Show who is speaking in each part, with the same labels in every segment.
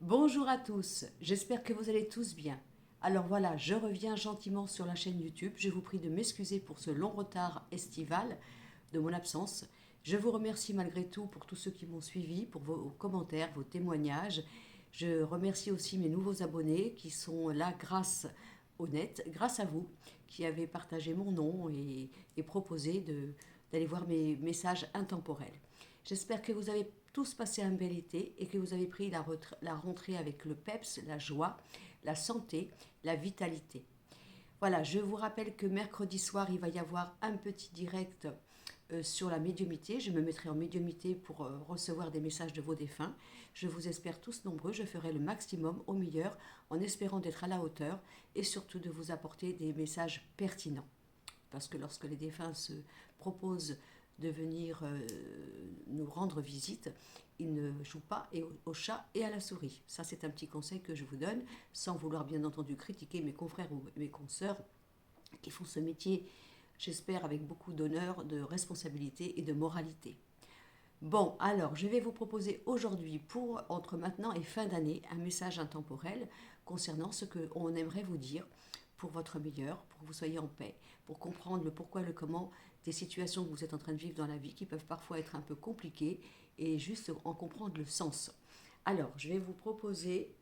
Speaker 1: Bonjour à tous, j'espère que vous allez tous bien. Alors voilà, je reviens gentiment sur la chaîne YouTube. Je vous prie de m'excuser pour ce long retard estival de mon absence. Je vous remercie malgré tout pour tous ceux qui m'ont suivi, pour vos commentaires, vos témoignages. Je remercie aussi mes nouveaux abonnés qui sont là grâce au net, grâce à vous, qui avez partagé mon nom et proposé d'aller voir mes messages intemporels. J'espère que vous avez tous passé un bel été et que vous avez pris la rentrée avec le peps, la joie, la santé, la vitalité. Voilà, je vous rappelle que mercredi soir, il va y avoir un petit direct sur la médiumité. Je me mettrai en médiumité pour recevoir des messages de vos défunts. Je vous espère tous nombreux. Je ferai le maximum au meilleur en espérant d'être à la hauteur et surtout de vous apporter des messages pertinents. Parce que lorsque les défunts se proposent de venir nous rendre visite, ils ne jouent pas au chat et à la souris. Ça, c'est un petit conseil que je vous donne, sans vouloir bien entendu critiquer mes confrères ou mes consoeurs qui font ce métier, j'espère, avec beaucoup d'honneur, de responsabilité et de moralité. Bon, alors, je vais vous proposer aujourd'hui, pour entre maintenant et fin d'année, un message intemporel concernant ce qu'on aimerait vous dire pour votre meilleur, pour que vous soyez en paix, pour comprendre le pourquoi et le comment des situations que vous êtes en train de vivre dans la vie qui peuvent parfois être un peu compliquées et juste en comprendre le sens. Alors, je vais vous proposer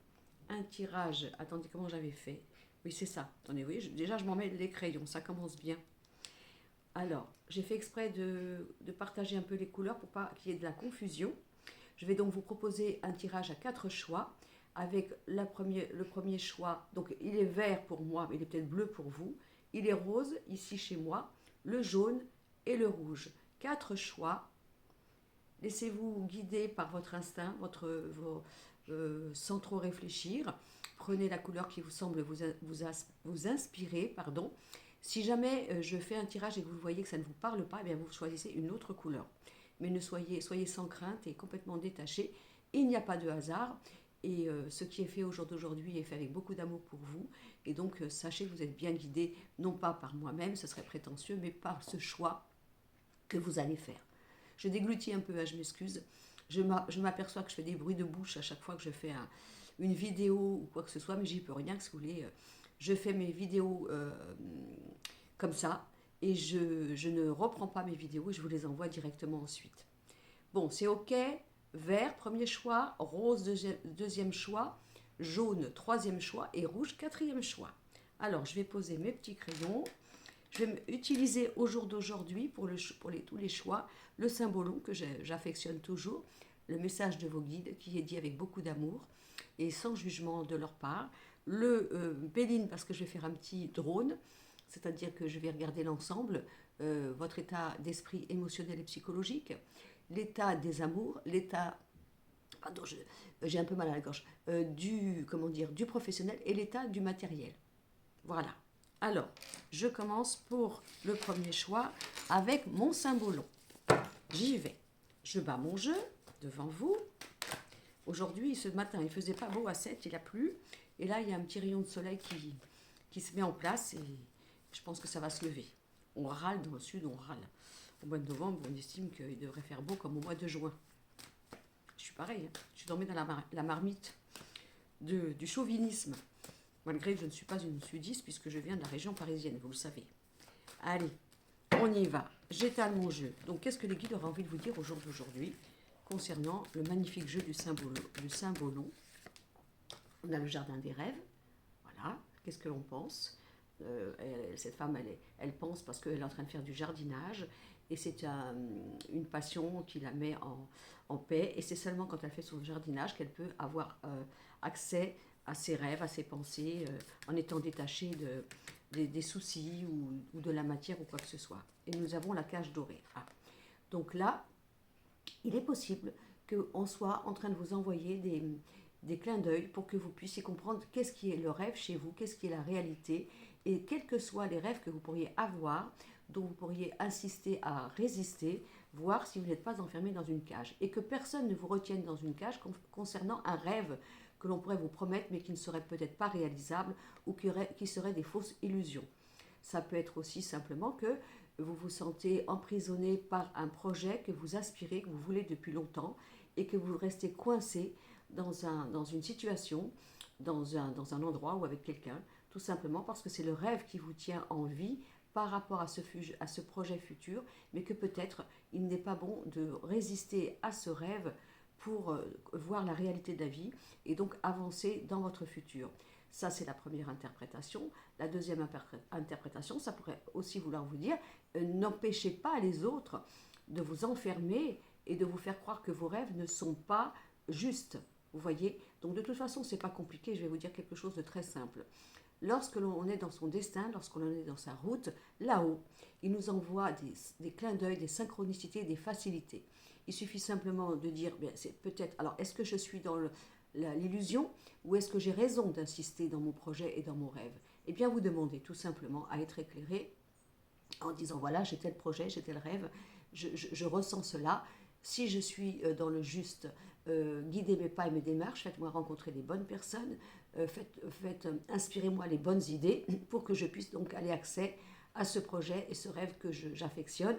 Speaker 1: un tirage. Attendez, comment j'avais fait? Oui, c'est ça. Attendez, oui, déjà je m'en mets les crayons, ça commence bien. Alors, j'ai fait exprès de partager un peu les couleurs pour pas qu'il y ait de la confusion. Je vais donc vous proposer un tirage à 4 choix avec le premier choix. Donc, il est vert pour moi, mais il est peut-être bleu pour vous. Il est rose ici chez moi, le jaune et le rouge. 4 choix. Laissez-vous guider par votre instinct, sans trop réfléchir. Prenez la couleur qui vous semble vous inspirer. Pardon. Si jamais je fais un tirage et que vous voyez que ça ne vous parle pas, eh bien vous choisissez une autre couleur. Mais soyez sans crainte et complètement détaché. Il n'y a pas de hasard. Et ce qui est fait au jour d'aujourd'hui est fait avec beaucoup d'amour pour vous. Et donc, sachez que vous êtes bien guidé, non pas par moi-même, ce serait prétentieux, mais par ce choix que vous allez faire. Je déglutis un peu, hein, je m'excuse. Je m'aperçois que je fais des bruits de bouche à chaque fois que je fais une vidéo ou quoi que ce soit, mais j'y peux rien, que si vous voulez. Je fais mes vidéos comme ça et je ne reprends pas mes vidéos et je vous les envoie directement ensuite. Bon, c'est OK. Vert, premier choix. Rose, deuxième choix. Jaune, troisième choix. Et rouge, quatrième choix. Alors, je vais poser mes petits crayons. Je vais utiliser au jour d'aujourd'hui, pour tous les choix, le symbolon que j'affectionne toujours, le message de vos guides qui est dit avec beaucoup d'amour et sans jugement de leur part. Le Béline, parce que je vais faire un petit drone, c'est-à-dire que je vais regarder l'ensemble, votre état d'esprit émotionnel et psychologique, l'état des amours, l'état, pardon, j'ai un peu mal à la gorge, du professionnel et l'état du matériel. Voilà. Alors, je commence pour le premier choix avec mon symbolon. J'y vais. Je bats mon jeu devant vous. Aujourd'hui, ce matin, il ne faisait pas beau à 7, il a plu. Et là, il y a un petit rayon de soleil qui se met en place et je pense que ça va se lever. On râle dans le sud, on râle. Au mois de novembre, on estime qu'il devrait faire beau comme au mois de juin. Je suis pareil, hein. Je suis tombée dans la marmite du chauvinisme. Malgré que je ne suis pas une sudiste puisque je viens de la région parisienne, vous le savez. Allez, on y va. J'étale mon jeu. Donc, qu'est-ce que les guides auraient envie de vous dire au jour d'aujourd'hui concernant le magnifique jeu du symbolon? On a le jardin des rêves. Voilà. Qu'est-ce que l'on pense? Cette femme, elle pense parce qu'elle est en train de faire du jardinage et c'est une passion qui la met en paix. Et c'est seulement quand elle fait son jardinage qu'elle peut avoir accès à ses rêves, à ses pensées, en étant détachée des soucis ou de la matière ou quoi que ce soit. Et nous avons la cage dorée. Ah. Donc là, il est possible qu'on soit en train de vous envoyer des clins d'œil pour que vous puissiez comprendre qu'est-ce qui est le rêve chez vous, qu'est-ce qui est la réalité, et quels que soient les rêves que vous pourriez avoir, dont vous pourriez insister à résister, voir si vous n'êtes pas enfermé dans une cage. Et que personne ne vous retienne dans une cage concernant un rêve que l'on pourrait vous promettre, mais qui ne serait peut-être pas réalisable ou qui serait des fausses illusions. Ça peut être aussi simplement que vous vous sentez emprisonné par un projet que vous aspirez, que vous voulez depuis longtemps, et que vous restez coincé dans une situation, dans un endroit ou avec quelqu'un, tout simplement parce que c'est le rêve qui vous tient en vie par rapport à ce projet futur, mais que peut-être il n'est pas bon de résister à ce rêve pour voir la réalité de la vie et donc avancer dans votre futur. Ça, c'est la première interprétation. La deuxième interprétation, ça pourrait aussi vouloir vous dire, n'empêchez pas les autres de vous enfermer et de vous faire croire que vos rêves ne sont pas justes. Vous voyez? Donc de toute façon, c'est pas compliqué, je vais vous dire quelque chose de très simple. Lorsque l'on est dans son destin, lorsque l'on est dans sa route, là-haut, il nous envoie des clins d'œil, des synchronicités, des facilités. Il suffit simplement de dire, bien, c'est peut-être, alors est-ce que je suis dans l'illusion ou est-ce que j'ai raison d'insister dans mon projet et dans mon rêve? Eh bien, vous demandez tout simplement à être éclairé en disant, voilà, j'ai tel projet, j'ai tel rêve, je ressens cela. Si je suis dans le juste, guidez mes pas et mes démarches, faites-moi rencontrer les bonnes personnes, inspirez-moi les bonnes idées pour que je puisse donc aller accès à ce projet et ce rêve que j'affectionne.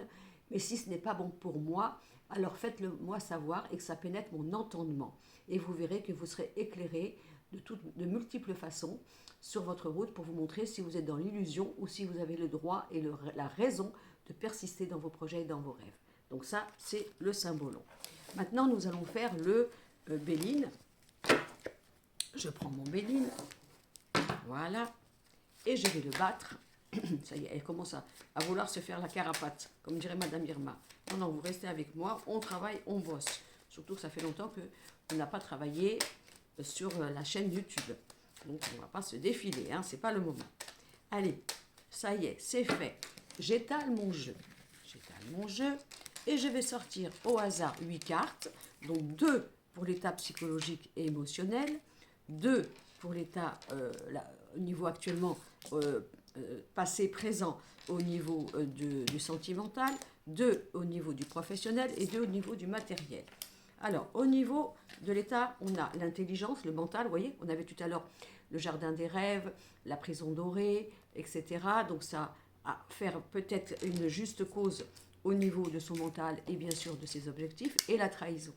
Speaker 1: Mais si ce n'est pas bon pour moi, alors faites-le moi savoir et que ça pénètre mon entendement. Et vous verrez que vous serez éclairé de multiples façons sur votre route pour vous montrer si vous êtes dans l'illusion ou si vous avez le droit et la raison de persister dans vos projets et dans vos rêves. Donc ça, c'est le symbolon. Maintenant, nous allons faire le Béline. Je prends mon Béline, voilà, et je vais le battre. Ça y est, elle commence à vouloir se faire la carapate, comme dirait Madame Irma. Non, non, vous restez avec moi, on travaille, on bosse. Surtout que ça fait longtemps qu'on n'a pas travaillé sur la chaîne YouTube. Donc on ne va pas se défiler, hein, c'est pas le moment. Allez, ça y est, c'est fait. J'étale mon jeu. J'étale mon jeu et je vais sortir au hasard 8 cartes. Donc 2 pour l'état psychologique et émotionnel, 2 pour l'état au niveau actuellement passé, présent au niveau du sentimental, 2 au niveau du professionnel et 2 au niveau du matériel. Alors, au niveau de l'état, on a l'intelligence, le mental, vous voyez, on avait tout à l'heure le jardin des rêves, la prison dorée, etc. Donc ça à faire peut-être une juste cause au niveau de son mental et bien sûr de ses objectifs, et la trahison.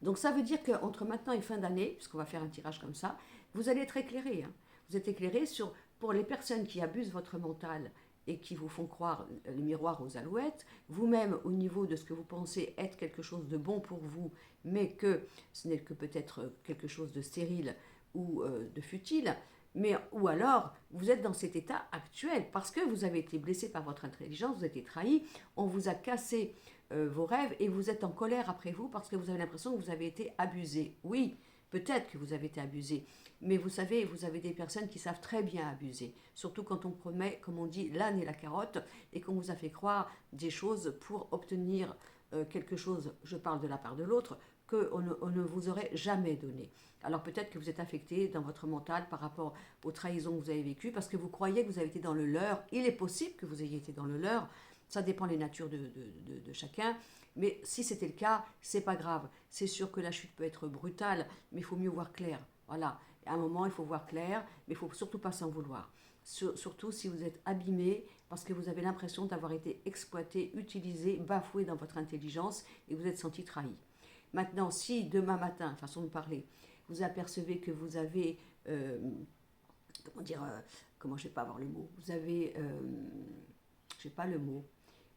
Speaker 1: Donc ça veut dire qu'entre maintenant et fin d'année, puisqu'on va faire un tirage comme ça, vous allez être éclairé. Hein. Vous êtes éclairé pour les personnes qui abusent votre mental et qui vous font croire le miroir aux alouettes, vous-même au niveau de ce que vous pensez être quelque chose de bon pour vous, mais que ce n'est que peut-être quelque chose de stérile ou de futile, ou alors vous êtes dans cet état actuel parce que vous avez été blessé par votre intelligence, vous avez été trahi, on vous a cassé vos rêves et vous êtes en colère après vous parce que vous avez l'impression que vous avez été abusé. Oui, peut-être que vous avez été abusé, mais vous savez, vous avez des personnes qui savent très bien abuser, surtout quand on promet, comme on dit, l'âne et la carotte, et qu'on vous a fait croire des choses pour obtenir quelque chose, je parle de la part de l'autre, qu'on ne vous aurait jamais donné. Alors peut-être que vous êtes affecté dans votre mental par rapport aux trahisons que vous avez vécues, parce que vous croyez que vous avez été dans le leurre. Il est possible que vous ayez été dans le leurre, ça dépend des natures de chacun, mais si c'était le cas, c'est pas grave. C'est sûr que la chute peut être brutale, mais il faut mieux voir clair. Voilà, à un moment il faut voir clair, mais il ne faut surtout pas s'en vouloir. Surtout si vous êtes abîmé parce que vous avez l'impression d'avoir été exploité, utilisé, bafoué dans votre intelligence et vous êtes senti trahi. Maintenant, si demain matin, façon de parler, vous apercevez que vous avez, comment je ne vais pas avoir le mot, vous avez, je n'ai pas le mot,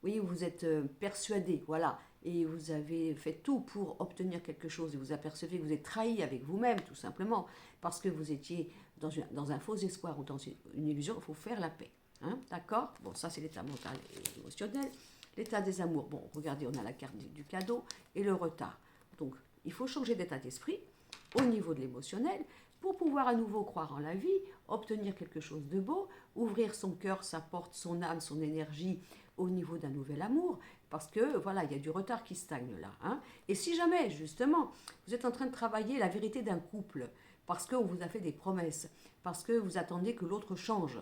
Speaker 1: oui, vous êtes persuadé, voilà, et vous avez fait tout pour obtenir quelque chose et vous apercevez que vous êtes trahi avec vous-même, tout simplement, parce que vous étiez dans un faux espoir ou dans une illusion, il faut faire la paix. Hein, d'accord? Bon, ça c'est l'état mental et émotionnel. L'état des amours, bon, regardez, on a la carte du cadeau et le retard. Donc, il faut changer d'état d'esprit au niveau de l'émotionnel pour pouvoir à nouveau croire en la vie, obtenir quelque chose de beau, ouvrir son cœur, sa porte, son âme, son énergie au niveau d'un nouvel amour, parce que voilà, il y a du retard qui stagne là. Hein. Et si jamais, justement, vous êtes en train de travailler la vérité d'un couple, parce qu'on vous a fait des promesses, parce que vous attendez que l'autre change,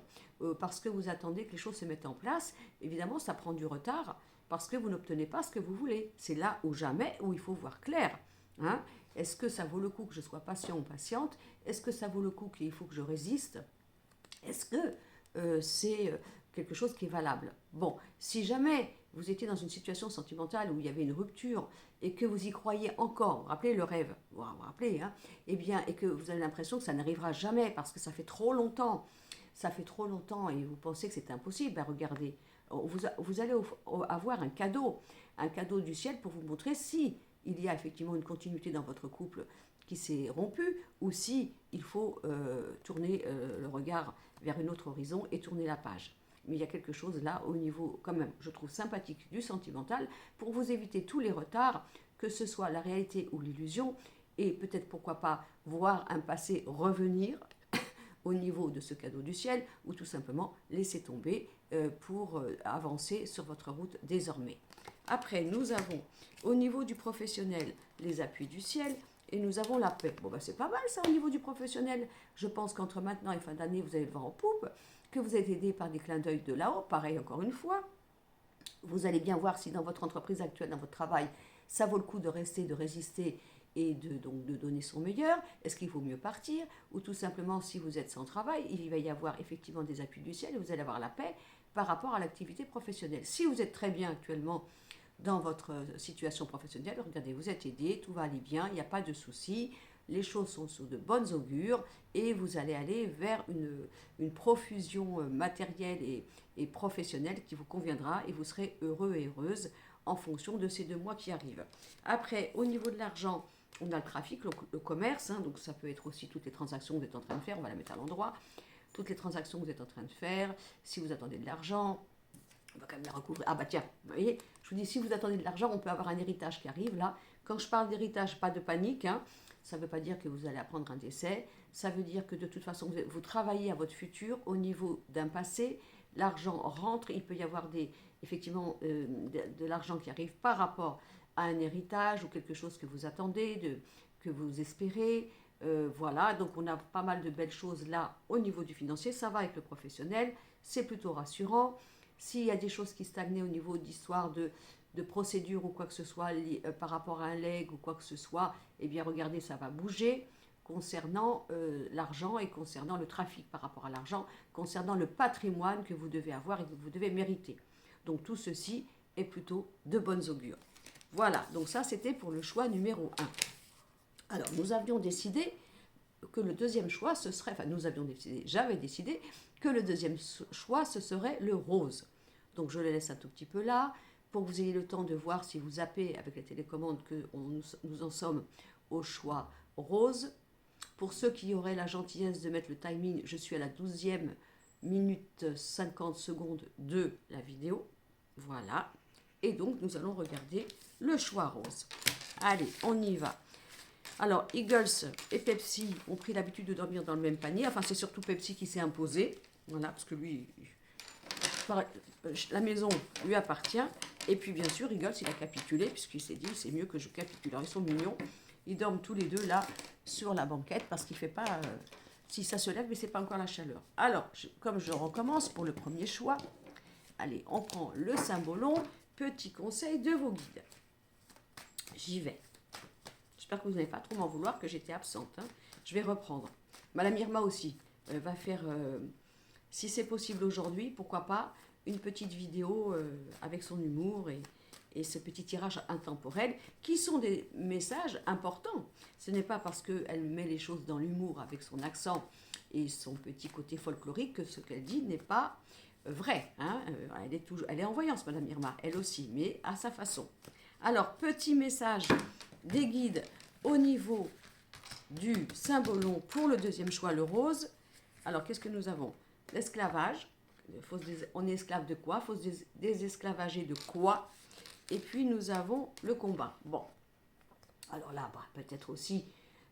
Speaker 1: parce que vous attendez que les choses se mettent en place, évidemment, ça prend du retard, parce que vous n'obtenez pas ce que vous voulez. C'est là ou jamais où il faut voir clair. Hein. Est-ce que ça vaut le coup que je sois patient ou patiente? Est-ce que ça vaut le coup qu'il faut que je résiste? Est-ce que c'est quelque chose qui est valable? Bon, si jamais vous étiez dans une situation sentimentale où il y avait une rupture et que vous y croyez encore, vous vous rappelez le rêve, vous vous rappelez, hein, eh bien, et que vous avez l'impression que ça n'arrivera jamais parce que ça fait trop longtemps, et vous pensez que c'est impossible, ben regardez, vous allez avoir un cadeau du ciel pour vous montrer si il y a effectivement une continuité dans votre couple qui s'est rompu ou si il faut tourner le regard vers un autre horizon et tourner la page. Mais il y a quelque chose là au niveau, quand même, je trouve sympathique du sentimental pour vous éviter tous les retards, que ce soit la réalité ou l'illusion, et peut-être pourquoi pas voir un passé revenir au niveau de ce cadeau du ciel ou tout simplement laisser tomber pour avancer sur votre route désormais. Après, nous avons au niveau du professionnel les appuis du ciel et nous avons la paix. Bon, ben, c'est pas mal ça au niveau du professionnel. Je pense qu'entre maintenant et fin d'année, vous allez le vent en poupe, que vous êtes aidé par des clins d'œil de là-haut, pareil encore une fois. Vous allez bien voir si dans votre entreprise actuelle, dans votre travail, ça vaut le coup de rester, de résister et donc de donner son meilleur. Est-ce qu'il vaut mieux partir? Ou tout simplement, si vous êtes sans travail, il va y avoir effectivement des appuis du ciel et vous allez avoir la paix par rapport à l'activité professionnelle. Si vous êtes très bien actuellement dans votre situation professionnelle, regardez, vous êtes aidé, tout va aller bien, il n'y a pas de soucis, les choses sont sous de bonnes augures et vous allez aller vers une profusion matérielle et professionnelle qui vous conviendra et vous serez heureux et heureuse en fonction de ces 2 mois qui arrivent. Après, au niveau de l'argent, on a le trafic, le commerce, hein, donc ça peut être aussi toutes les transactions que vous êtes en train de faire, on va la mettre à l'endroit, toutes les transactions que vous êtes en train de faire, si vous attendez de l'argent, on va quand même la recouvrir. Ah bah tiens, vous voyez, je vous dis, si vous attendez de l'argent, on peut avoir un héritage qui arrive là. Quand je parle d'héritage, pas de panique, hein, ça ne veut pas dire que vous allez apprendre un décès, ça veut dire que de toute façon, vous travaillez à votre futur au niveau d'un passé, l'argent rentre, il peut y avoir effectivement de l'argent qui arrive par rapport à un héritage ou quelque chose que vous attendez, que vous espérez. Voilà, donc on a pas mal de belles choses là au niveau du financier, ça va avec le professionnel, c'est plutôt rassurant. S'il y a des choses qui stagnaient au niveau d'histoire de procédure ou quoi que ce soit par rapport à un leg ou quoi que ce soit, eh bien regardez, ça va bouger concernant l'argent et concernant le trafic par rapport à l'argent, concernant le patrimoine que vous devez avoir et que vous devez mériter. Donc tout ceci est plutôt de bonnes augures. Voilà, donc ça c'était pour le choix numéro 1. Alors nous avions décidé que le deuxième choix, ce serait, enfin j'avais décidé que le deuxième choix, ce serait le rose. Donc je le laisse un tout petit peu là, pour que vous ayez le temps de voir si vous zappez avec la télécommande que nous en sommes au choix rose. Pour ceux qui auraient la gentillesse de mettre le timing, je suis à la 12e minute 50 secondes de la vidéo. Voilà. Et donc nous allons regarder le choix rose. Allez, on y va. Alors, Eagles et Pepsi ont pris l'habitude de dormir dans le même panier. Enfin, c'est surtout Pepsi qui s'est imposé. Voilà, parce que lui, la maison lui appartient. Et puis, bien sûr, Eagles, il a capitulé, puisqu'il s'est dit, c'est mieux que je capitule. Alors, ils sont mignons. Ils dorment tous les deux, là, sur la banquette, parce qu'il ne fait pas... si ça se lève, mais ce n'est pas encore la chaleur. Alors, comme je recommence pour le premier choix, allez, on prend le cymbolon. Petit conseil de vos guides. J'y vais. J'espère que vous n'allez pas trop m'en vouloir que j'étais absente. Hein. Je vais reprendre. Madame Irma aussi va faire, si c'est possible aujourd'hui, pourquoi pas, une petite vidéo avec son humour et ce petit tirage intemporel, qui sont des messages importants. Ce n'est pas parce qu'elle met les choses dans l'humour avec son accent et son petit côté folklorique que ce qu'elle dit n'est pas vrai. Hein. Elle est en voyance, Madame Irma, elle aussi, mais à sa façon. Alors, petit message des guides au niveau du symbolon pour le deuxième choix, le rose. Alors, qu'est-ce que nous avons? L'esclavage. On est esclave de quoi? Faut se désesclavager de quoi? Et puis, nous avons le combat. Bon. Alors là, peut-être aussi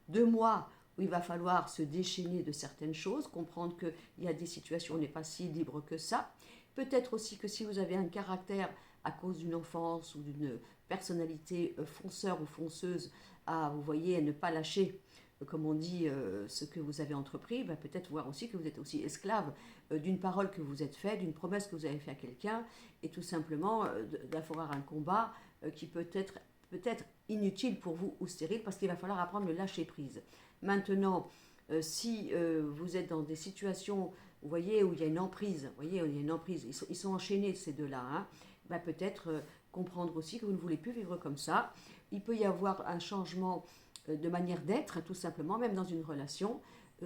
Speaker 1: 2 mois où il va falloir se déchaîner de certaines choses, comprendre qu'il y a des situations où on n'est pas si libre que ça. Peut-être aussi que si vous avez un caractère à cause d'une enfance ou d'une personnalité fonceur ou fonceuse, vous voyez, à ne pas lâcher, comme on dit, ce que vous avez entrepris, peut-être voir aussi que vous êtes aussi esclave d'une parole que vous êtes faite, d'une promesse que vous avez faite à quelqu'un, et tout simplement d'avoir un combat qui peut être inutile pour vous ou stérile, parce qu'il va falloir apprendre le lâcher prise. Maintenant, si vous êtes dans des situations, vous voyez, où il y a une emprise, vous voyez, où il y a une emprise, ils sont enchaînés ces deux-là, hein, bah, peut-être comprendre aussi que vous ne voulez plus vivre comme ça. Il peut y avoir un changement de manière d'être, tout simplement, même dans une relation.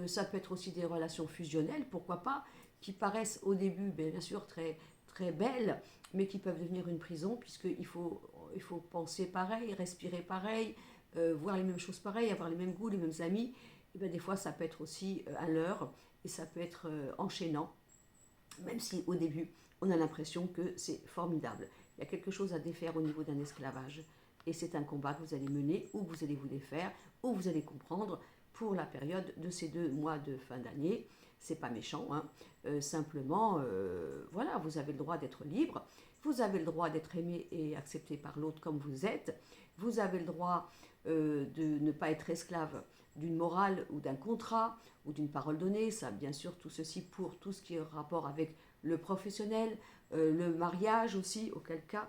Speaker 1: Ça peut être aussi des relations fusionnelles, pourquoi pas, qui paraissent au début, bien sûr, très, très belles, mais qui peuvent devenir une prison, puisqu'il faut penser pareil, respirer pareil, voir les mêmes choses pareilles, avoir les mêmes goûts, les mêmes amis. Et bien, des fois, ça peut être aussi un leurre, et ça peut être enchaînant, même si au début, on a l'impression que c'est formidable. Il y a quelque chose à défaire au niveau d'un esclavage. Et c'est un combat que vous allez mener, ou vous allez vous défaire, ou vous allez comprendre pour la période de ces 2 mois de fin d'année. C'est pas méchant, hein. Simplement, voilà, vous avez le droit d'être libre, vous avez le droit d'être aimé et accepté par l'autre comme vous êtes, vous avez le droit de ne pas être esclave d'une morale ou d'un contrat ou d'une parole donnée. Ça, bien sûr, tout ceci pour tout ce qui est en rapport avec le professionnel, le mariage aussi, auquel cas,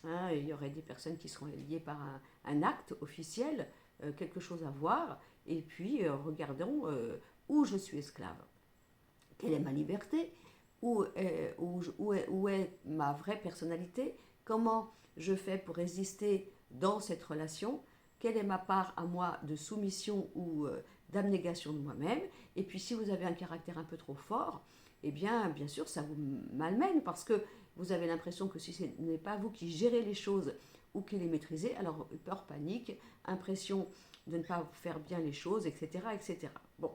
Speaker 1: hein, il y aurait des personnes qui seront liées par un acte officiel, quelque chose à voir, et puis regardons où je suis esclave. Quelle est ma liberté? Où est ma vraie personnalité? Comment je fais pour résister dans cette relation? Quelle est ma part à moi de soumission ou d'abnégation de moi-même? Et puis si vous avez un caractère un peu trop fort, eh bien sûr, ça vous malmène parce que vous avez l'impression que si ce n'est pas vous qui gérez les choses ou qui les maîtrisez, alors peur, panique, impression de ne pas faire bien les choses, etc. etc. Bon,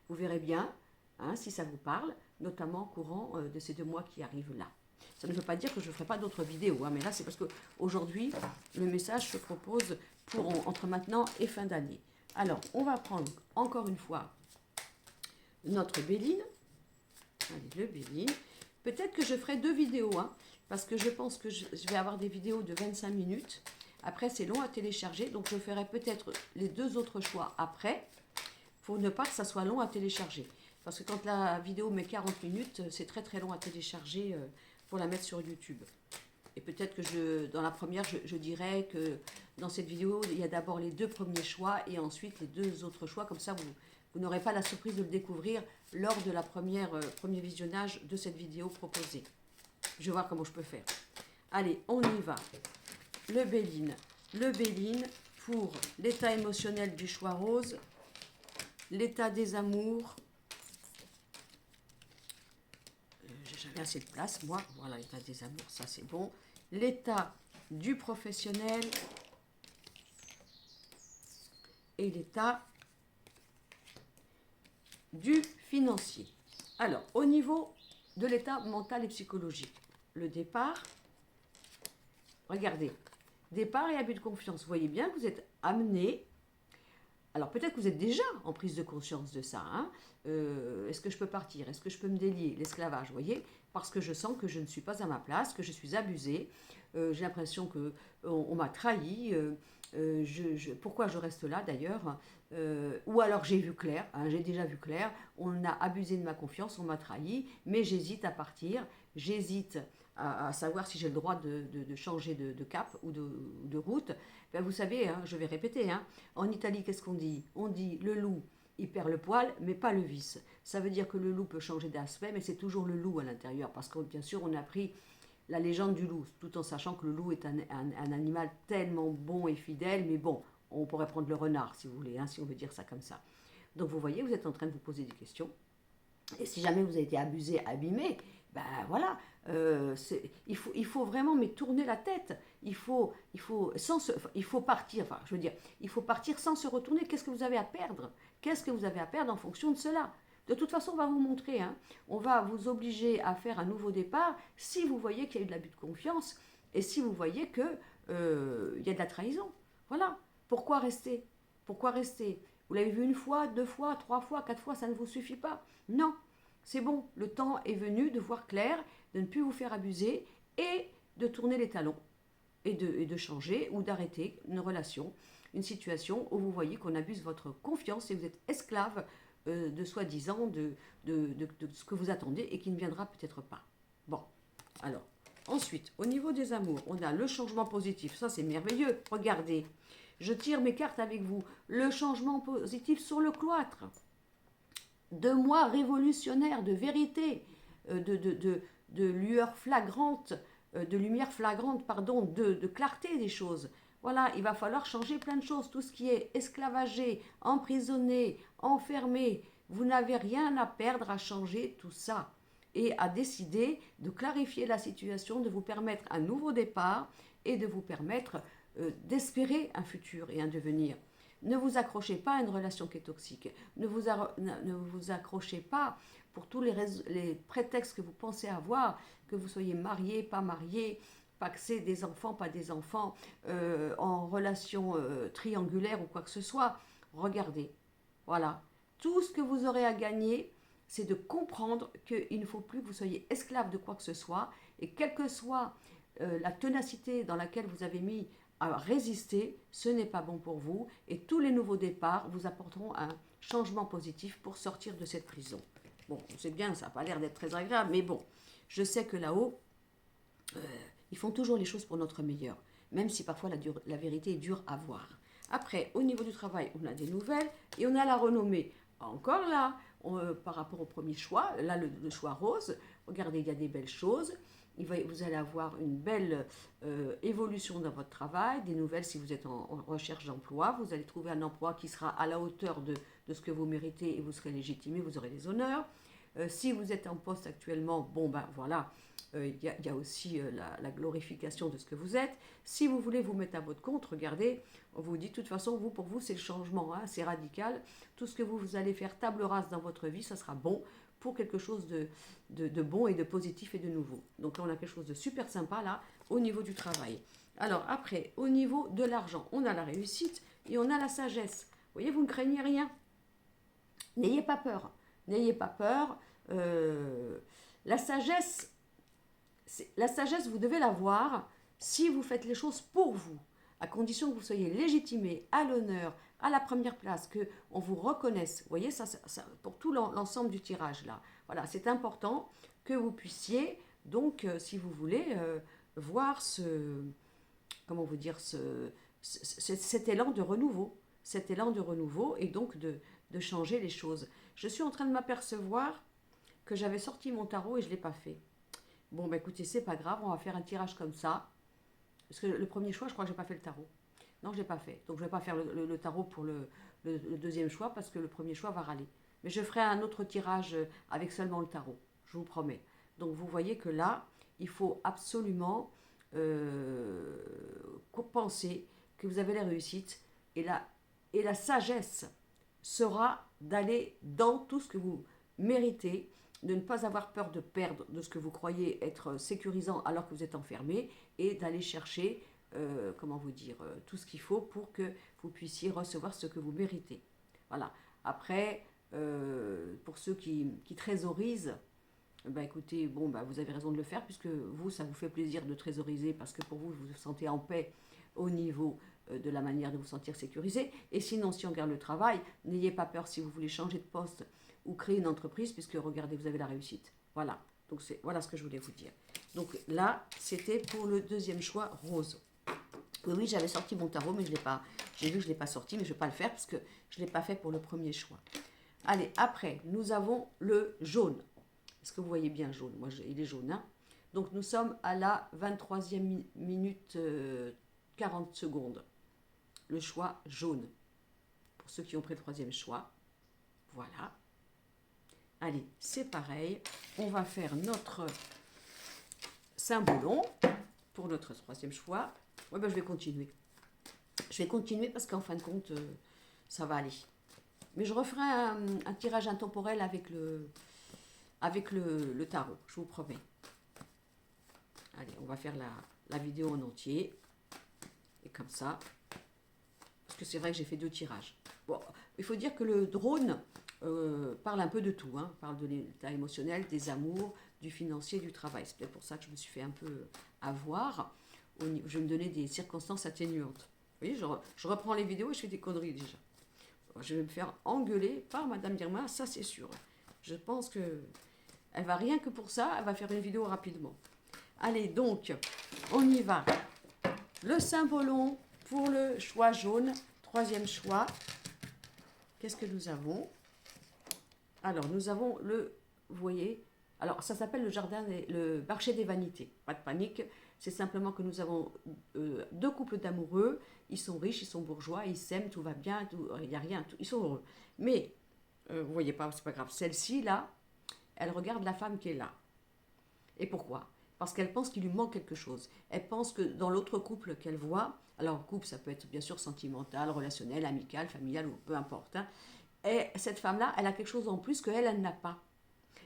Speaker 1: vous verrez bien, hein, si ça vous parle, notamment au courant de ces 2 mois qui arrivent là. Ça ne veut pas dire que je ne ferai pas d'autres vidéos, hein, mais là c'est parce qu'aujourd'hui, le message se propose pour entre maintenant et fin d'année. Alors, on va prendre encore une fois notre Béline. Allez, le Béline. Peut-être que je ferai 2 vidéos, hein, parce que je pense que je vais avoir des vidéos de 25 minutes. Après, c'est long à télécharger, donc je ferai peut-être les 2 autres choix après, pour ne pas que ça soit long à télécharger. Parce que quand la vidéo met 40 minutes, c'est très très long à télécharger pour la mettre sur YouTube. Et peut-être que dans la première, je dirais que dans cette vidéo, il y a d'abord les 2 premiers choix et ensuite les 2 autres choix. Comme ça, vous n'aurez pas la surprise de le découvrir lors de la premier visionnage de cette vidéo proposée. Je vais voir comment je peux faire. Allez, on y va. Le Béline. Le Béline pour l'état émotionnel du choix rose, l'état des amours. J'ai jamais assez de place, moi. Voilà, l'état des amours, ça c'est bon. L'état du professionnel et l'état du financier. Alors, au niveau de l'état mental et psychologique, le départ, regardez, départ et abus de confiance. Vous voyez bien que vous êtes amené. Alors peut-être que vous êtes déjà en prise de conscience de ça. Hein. Est-ce que je peux partir? Est-ce que je peux me délier? L'esclavage, vous voyez? Parce que je sens que je ne suis pas à ma place, que je suis abusée. J'ai l'impression qu'on m'a trahi. Pourquoi je reste là d'ailleurs? Ou alors j'ai vu clair, hein, j'ai déjà vu clair. On a abusé de ma confiance, on m'a trahi, mais j'hésite à partir. J'hésite à savoir si j'ai le droit de changer de cap ou de route. Ben, vous savez, hein, je vais répéter, hein, en Italie, qu'est-ce qu'on dit? On dit le loup, il perd le poil, mais pas le vice. Ça veut dire que le loup peut changer d'aspect, mais c'est toujours le loup à l'intérieur, parce que bien sûr, on a pris la légende du loup, tout en sachant que le loup est un animal tellement bon et fidèle, mais bon, on pourrait prendre le renard, si vous voulez, hein, si on veut dire ça comme ça. Donc vous voyez, vous êtes en train de vous poser des questions. Et si jamais vous avez été abusé, abîmé, ben voilà, il faut vraiment mais tourner la tête. Il faut partir, enfin je veux dire, il faut partir sans se retourner. Qu'est-ce que vous avez à perdre? Qu'est-ce que vous avez à perdre en fonction de cela? De toute façon, on va vous montrer, hein, on va vous obliger à faire un nouveau départ si vous voyez qu'il y a eu de l'abus de confiance et si vous voyez qu'il y a de la trahison. Voilà. Pourquoi rester? Pourquoi rester? Vous l'avez vu 1 fois, 2 fois, 3 fois, 4 fois, ça ne vous suffit pas. Non, c'est bon. Le temps est venu de voir clair, de ne plus vous faire abuser et de tourner les talons et de changer ou d'arrêter une relation, une situation où vous voyez qu'on abuse votre confiance et vous êtes esclave de soi-disant de ce que vous attendez et qui ne viendra peut-être pas. Bon, alors, ensuite, au niveau des amours, on a le changement positif. Ça, c'est merveilleux. Regardez. Je tire mes cartes avec vous. Le changement positif sur le cloître. 2 mois révolutionnaires de vérité, de lueur flagrante, de lumière flagrante, pardon, de clarté des choses. Voilà, il va falloir changer plein de choses. Tout ce qui est esclavagé, emprisonné, enfermé, vous n'avez rien à perdre à changer tout ça et à décider de clarifier la situation, de vous permettre un nouveau départ et de vous permettre d'espérer un futur et un devenir. Ne vous accrochez pas à une relation qui est toxique. Ne vous accrochez pas pour tous les prétextes que vous pensez avoir, que vous soyez marié, pas marié, paxé, des enfants, pas des enfants, en relation triangulaire ou quoi que ce soit. Regardez, voilà. Tout ce que vous aurez à gagner, c'est de comprendre qu'il ne faut plus que vous soyez esclave de quoi que ce soit, et quelle que soit la ténacité dans laquelle vous avez mis à résister, ce n'est pas bon pour vous, et tous les nouveaux départs vous apporteront un changement positif pour sortir de cette prison. Bon, c'est bien, ça n'a pas l'air d'être très agréable, mais bon, je sais que là-haut, ils font toujours les choses pour notre meilleur, même si parfois la vérité est dure à voir. Après, au niveau du travail, on a des nouvelles et on a la renommée. Encore là, par rapport au premier choix, là le choix rose, regardez, il y a des belles choses. Vous allez avoir une belle évolution dans votre travail, des nouvelles si vous êtes en recherche d'emploi. Vous allez trouver un emploi qui sera à la hauteur de ce que vous méritez et vous serez légitimé, vous aurez les honneurs. Si vous êtes en poste actuellement, bon ben voilà, il y a aussi la glorification de ce que vous êtes. Si vous voulez vous mettre à votre compte, regardez, on vous dit de toute façon, pour vous c'est le changement, hein, c'est radical. Tout ce que vous allez faire table rase dans votre vie, ça sera bon pour quelque chose de bon et de positif et de nouveau. Donc là on a quelque chose de super sympa là au niveau du travail. Alors après, au niveau de l'argent, on a la réussite et on a la sagesse. Vous voyez, vous ne craignez rien. N'ayez pas peur. N'ayez pas peur. La sagesse, vous devez l'avoir si vous faites les choses pour vous, à condition que vous soyez légitimé, à l'honneur, à la première place, qu'on vous reconnaisse. Vous voyez, ça pour tout l'ensemble du tirage là. Voilà, c'est important que vous puissiez, donc, si vous voulez, voir comment vous dire, cet élan de renouveau. Cet élan de renouveau et donc de changer les choses. Je suis en train de m'apercevoir que j'avais sorti mon tarot et je ne l'ai pas fait. Bon, bah écoutez, c'est pas grave, on va faire un tirage comme ça. Parce que le premier choix, je crois que j'ai pas fait le tarot. Non, je l'ai pas fait. Donc je vais pas faire le tarot pour le deuxième choix parce que le premier choix va râler. Mais je ferai un autre tirage avec seulement le tarot, je vous promets. Donc vous voyez que là, il faut absolument penser que vous avez la réussite et la sagesse sera d'aller dans tout ce que vous méritez, de ne pas avoir peur de perdre de ce que vous croyez être sécurisant alors que vous êtes enfermé et d'aller chercher, comment vous dire, tout ce qu'il faut pour que vous puissiez recevoir ce que vous méritez. Voilà. Après, pour ceux qui trésorisent, bah écoutez, bon, bah vous avez raison de le faire puisque vous, ça vous fait plaisir de trésoriser parce que pour vous, vous vous sentez en paix au niveau de la manière de vous sentir sécurisé. Et sinon, si on regarde le travail, n'ayez pas peur si vous voulez changer de poste ou créer une entreprise puisque regardez, vous avez la réussite. Voilà. Donc voilà ce que je voulais vous dire. Donc là, c'était pour le deuxième choix, rose. Oui, j'avais sorti mon tarot, mais je l'ai pas. J'ai vu que je ne l'ai pas sorti, mais je ne vais pas le faire parce que je ne l'ai pas fait pour le premier choix. Allez, après, nous avons le jaune. Est-ce que vous voyez bien jaune? Moi, il est jaune. Hein, donc, nous sommes à la 23e minute 40 secondes. Le choix jaune. Pour ceux qui ont pris le troisième choix. Voilà. Allez, c'est pareil. On va faire notre symbolon pour notre troisième choix. Ouais, ben, je vais continuer. Je vais continuer parce qu'en fin de compte, ça va aller. Mais je referai un tirage intemporel avec le tarot, je vous promets. Allez, on va faire la vidéo en entier. Et comme ça. Parce que c'est vrai que j'ai fait 2 tirages. Bon, il faut dire que le drone parle un peu de tout. Hein. Parle de l'état émotionnel, des amours, du financier, du travail. C'est peut-être pour ça que je me suis fait un peu avoir. Je vais me donner des circonstances atténuantes. Vous voyez, je reprends les vidéos et je fais des conneries déjà. Je vais me faire engueuler par Madame Dirma, ça c'est sûr. Je pense que elle va rien que pour ça, elle va faire une vidéo rapidement. Allez, donc, on y va. Le symbolon pour le choix jaune, troisième choix. Qu'est-ce que nous avons? Alors, nous avons vous voyez, alors ça s'appelle le marché des vanités. Pas de panique, C'est simplement que nous avons deux couples d'amoureux, ils sont riches, ils sont bourgeois, ils s'aiment, tout va bien, il n'y a rien, ils sont heureux. Mais, vous voyez pas, c'est pas grave, celle-ci, là, elle regarde la femme qui est là. Et pourquoi? Parce qu'elle pense qu'il lui manque quelque chose. Elle pense que dans l'autre couple qu'elle voit, alors couple, ça peut être bien sûr sentimental, relationnel, amical, familial, ou peu importe, hein, et cette femme-là, elle a quelque chose en plus qu'elle, elle n'a pas.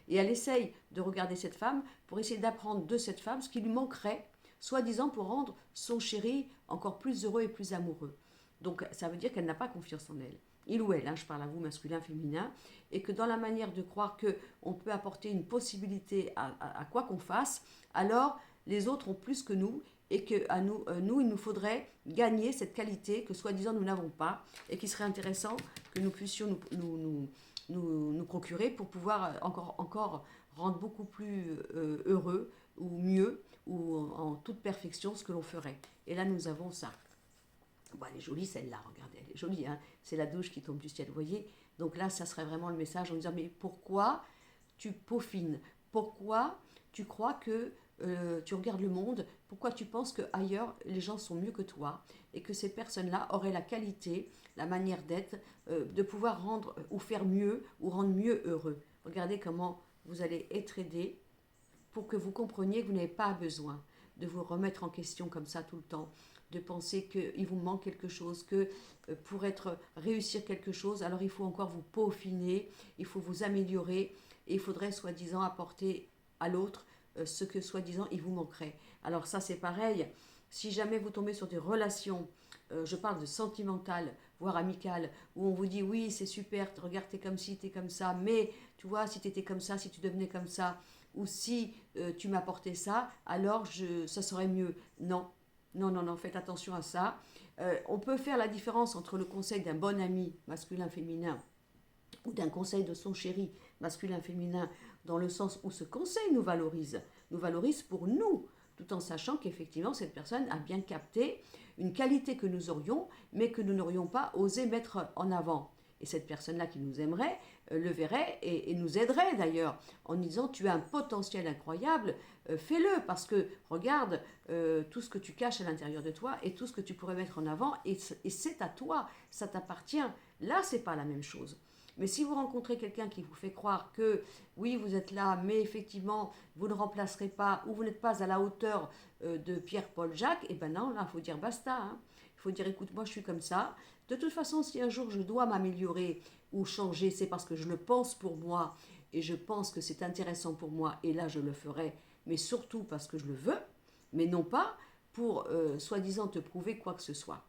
Speaker 1: Et elle essaye de regarder cette femme pour essayer d'apprendre de cette femme ce qui lui manquerait, soi-disant pour rendre son chéri encore plus heureux et plus amoureux. Donc ça veut dire qu'elle n'a pas confiance en elle. Il ou elle, hein, je parle à vous masculin, féminin, et que dans la manière de croire qu'on peut apporter une possibilité à quoi qu'on fasse, alors les autres ont plus que nous, et qu'à nous, il nous faudrait gagner cette qualité que soi-disant nous n'avons pas, et qui serait intéressant que nous puissions nous procurer pour pouvoir encore rendre beaucoup plus heureux ou mieux ou en toute perfection ce que l'on ferait. Et là, nous avons ça. Bon, elle est jolie celle-là, regardez, elle est jolie, hein, c'est la douche qui tombe du ciel, vous voyez. Donc là, ça serait vraiment le message en disant, mais pourquoi tu peaufines? Pourquoi tu crois que tu regardes le monde? Pourquoi tu penses qu'ailleurs, les gens sont mieux que toi? Et que ces personnes-là auraient la qualité, la manière d'être, de pouvoir rendre ou faire mieux ou rendre mieux heureux. Regardez comment vous allez être aidé pour que vous compreniez que vous n'avez pas besoin de vous remettre en question comme ça tout le temps, de penser qu'il vous manque quelque chose, que pour réussir quelque chose, alors il faut encore vous peaufiner, il faut vous améliorer, et il faudrait soi-disant apporter à l'autre ce que soi-disant il vous manquerait. Alors ça c'est pareil, si jamais vous tombez sur des relations, je parle de sentimentales, voire amicales, où on vous dit oui c'est super, regarde t'es comme ci, t'es comme ça, mais tu vois si t'étais comme ça, si tu devenais comme ça, ou si tu m'apportais ça, alors ça serait mieux. Non, non, non, non, faites attention à ça. On peut faire la différence entre le conseil d'un bon ami masculin-féminin ou d'un conseil de son chéri masculin-féminin, dans le sens où ce conseil nous valorise pour nous, tout en sachant qu'effectivement cette personne a bien capté une qualité que nous aurions, mais que nous n'aurions pas osé mettre en avant. Et cette personne-là qui nous aimerait, le verrait et nous aiderait d'ailleurs en disant tu as un potentiel incroyable, fais-le parce que regarde tout ce que tu caches à l'intérieur de toi et tout ce que tu pourrais mettre en avant et c'est à toi, ça t'appartient. Là, c'est pas la même chose. Mais si vous rencontrez quelqu'un qui vous fait croire que oui, vous êtes là, mais effectivement, vous ne remplacerez pas ou vous n'êtes pas à la hauteur de Pierre-Paul Jacques, et ben non, là, il faut dire basta. Hein. Il faut dire écoute, moi je suis comme ça. De toute façon, si un jour je dois m'améliorer ou changer, c'est parce que je le pense pour moi et je pense que c'est intéressant pour moi et là je le ferai, mais surtout parce que je le veux, mais non pas pour soi-disant te prouver quoi que ce soit.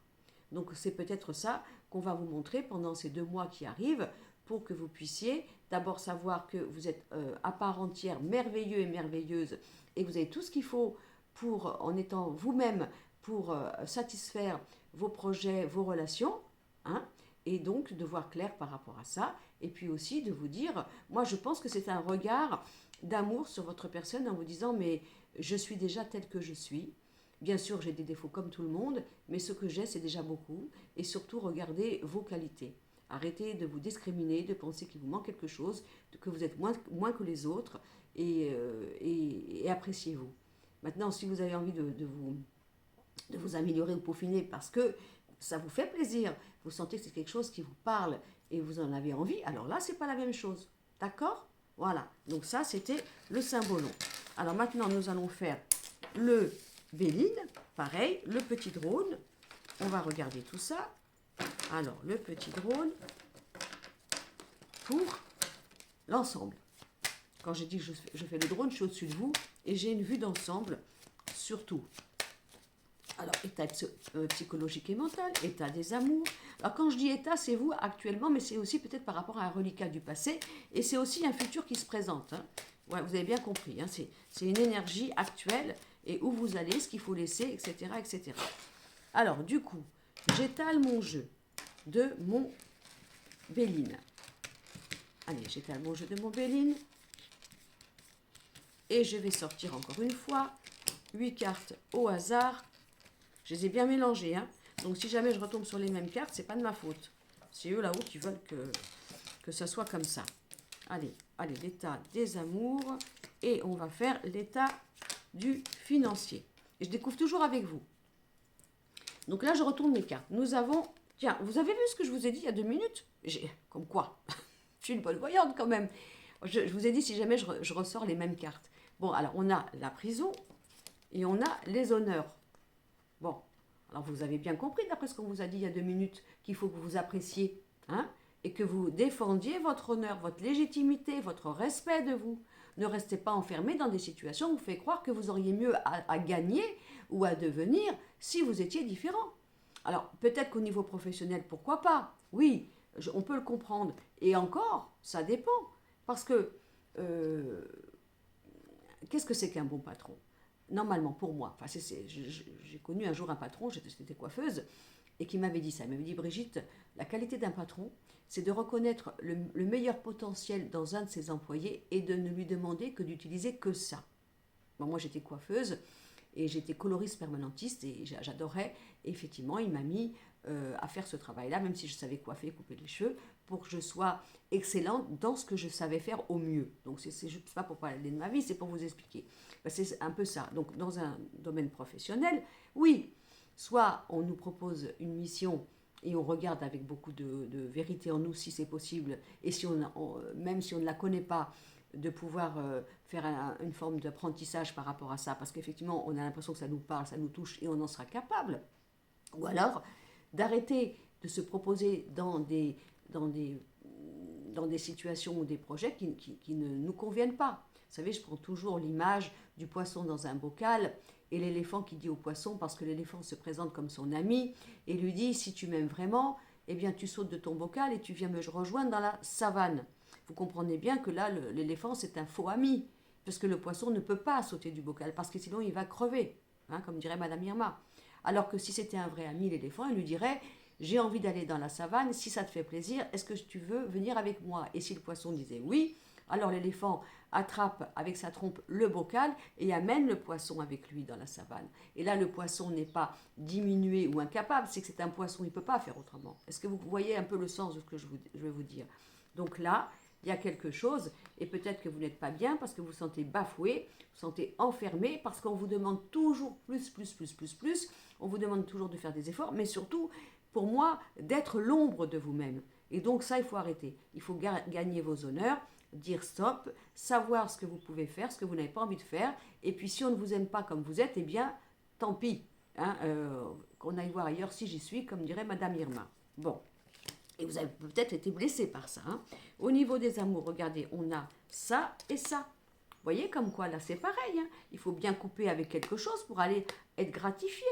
Speaker 1: Donc c'est peut-être ça qu'on va vous montrer pendant ces 2 mois qui arrivent pour que vous puissiez d'abord savoir que vous êtes à part entière merveilleux et merveilleuse et que vous avez tout ce qu'il faut pour, en étant vous-même, pour satisfaire vos projets, vos relations, hein, et donc de voir clair par rapport à ça, et puis aussi de vous dire, moi je pense que c'est un regard d'amour sur votre personne en vous disant, mais je suis déjà telle que je suis, bien sûr j'ai des défauts comme tout le monde, mais ce que j'ai c'est déjà beaucoup, et surtout regardez vos qualités. Arrêtez de vous discriminer, de penser qu'il vous manque quelque chose, que vous êtes moins que les autres, et appréciez-vous. Maintenant, si vous avez envie de vous améliorer ou peaufiner parce que ça vous fait plaisir, vous sentez que c'est quelque chose qui vous parle et vous en avez envie, alors là, c'est pas la même chose. D'accord? Voilà. Donc ça, c'était le cymbolon. Alors maintenant, nous allons faire le Béline. Pareil, le petit drone. On va regarder tout ça. Alors, le petit drone pour l'ensemble. Quand j'ai dit que je fais le drone, je suis au-dessus de vous et j'ai une vue d'ensemble sur tout. Alors, état psychologique et mental, état des amours. Alors, quand je dis état, c'est vous actuellement, mais c'est aussi peut-être par rapport à un reliquat du passé, et c'est aussi un futur qui se présente. Hein. Ouais, vous avez bien compris, hein. C'est une énergie actuelle, et où vous allez, ce qu'il faut laisser, etc., etc. Alors, du coup, j'étale mon jeu de mon Béline. Allez, j'étale mon jeu de mon Béline. Et je vais sortir encore une fois 8 cartes au hasard. Je les ai bien mélangées, hein. Donc si jamais je retombe sur les mêmes cartes, c'est pas de ma faute. C'est eux là-haut qui veulent que ça soit comme ça. Allez, l'état des amours. Et on va faire l'état du financier. Et je découvre toujours avec vous. Donc là, je retourne mes cartes. Nous avons... Tiens, vous avez vu ce que je vous ai dit il y a 2 minutes? Comme quoi? Je suis une bonne voyante quand même. Je vous ai dit si jamais je ressors les mêmes cartes. Bon, alors on a la prison et on a les honneurs. Bon, alors vous avez bien compris d'après ce qu'on vous a dit il y a 2 minutes qu'il faut que vous appréciez, hein, et que vous défendiez votre honneur, votre légitimité, votre respect de vous. Ne restez pas enfermé dans des situations où vous faites croire que vous auriez mieux à gagner ou à devenir si vous étiez différent. Alors peut-être qu'au niveau professionnel, pourquoi pas? Oui, on peut le comprendre. Et encore, ça dépend. Parce que, qu'est-ce que c'est qu'un bon patron? Normalement, pour moi, enfin, j'ai connu un jour un patron, j'étais coiffeuse, et qui m'avait dit ça. Il m'avait dit, Brigitte, la qualité d'un patron, c'est de reconnaître le meilleur potentiel dans un de ses employés et de ne lui demander que d'utiliser que ça. Bon, moi, j'étais coiffeuse et j'étais coloriste permanentiste et j'adorais. Et effectivement, il m'a mis à faire ce travail-là, même si je savais coiffer, couper les cheveux, pour que je sois excellente dans ce que je savais faire au mieux. Donc, c'est juste pas pour parler de ma vie, c'est pour vous expliquer. Ben, c'est un peu ça. Donc, dans un domaine professionnel, oui, soit on nous propose une mission et on regarde avec beaucoup de vérité en nous si c'est possible, et si même si on ne la connaît pas, de pouvoir faire une forme d'apprentissage par rapport à ça, parce qu'effectivement, on a l'impression que ça nous parle, ça nous touche, et on en sera capable. Ou alors, d'arrêter de se proposer dans des situations ou des projets qui ne nous conviennent pas. Vous savez, je prends toujours l'image du poisson dans un bocal et l'éléphant qui dit au poisson, parce que l'éléphant se présente comme son ami, et lui dit, si tu m'aimes vraiment, eh bien tu sautes de ton bocal et tu viens me rejoindre dans la savane. Vous comprenez bien que là, l'éléphant, c'est un faux ami, parce que le poisson ne peut pas sauter du bocal, parce que sinon il va crever, hein, comme dirait Madame Irma. Alors que si c'était un vrai ami, l'éléphant, il lui dirait, j'ai envie d'aller dans la savane, si ça te fait plaisir, est-ce que tu veux venir avec moi? Et si le poisson disait oui, alors l'éléphant attrape avec sa trompe le bocal et amène le poisson avec lui dans la savane. Et là, le poisson n'est pas diminué ou incapable, c'est que c'est un poisson, il ne peut pas faire autrement. Est-ce que vous voyez un peu le sens de ce que je vais vous dire? Donc là, il y a quelque chose, et peut-être que vous n'êtes pas bien parce que vous vous sentez bafoué, vous vous sentez enfermé, parce qu'on vous demande toujours plus, on vous demande toujours de faire des efforts, mais surtout, pour moi, d'être l'ombre de vous-même. Et donc ça, il faut arrêter. Il faut gagner vos honneurs, dire stop, savoir ce que vous pouvez faire, ce que vous n'avez pas envie de faire, et puis si on ne vous aime pas comme vous êtes, eh bien, tant pis. Hein, qu'on aille voir ailleurs si j'y suis, comme dirait Madame Irma. Bon. Et vous avez peut-être été blessé par ça. Hein. Au niveau des amours, regardez, on a ça et ça. Vous voyez comme quoi, là, c'est pareil. Hein. Il faut bien couper avec quelque chose pour aller être gratifié.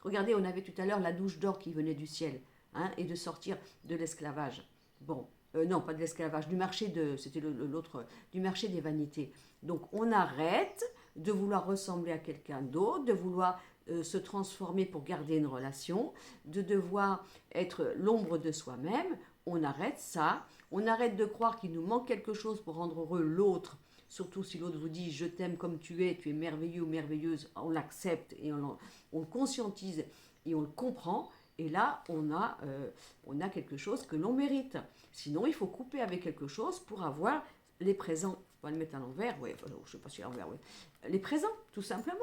Speaker 1: Regardez, on avait tout à l'heure la douche d'or qui venait du ciel, hein, et de sortir de l'esclavage. Bon, non, pas de l'esclavage, du marché c'était l'autre, du marché des vanités. Donc, on arrête de vouloir ressembler à quelqu'un d'autre, de vouloir se transformer pour garder une relation, de devoir être l'ombre de soi-même. On arrête ça, on arrête de croire qu'il nous manque quelque chose pour rendre heureux l'autre, surtout si l'autre vous dit « je t'aime comme tu es merveilleux ou merveilleuse », on l'accepte et on le conscientise et on le comprend, et là on a quelque chose que l'on mérite. Sinon il faut couper avec quelque chose pour avoir les présents. On va le mettre à l'envers, ouais, je ne sais pas si à l'envers, ouais. Les présents, tout simplement.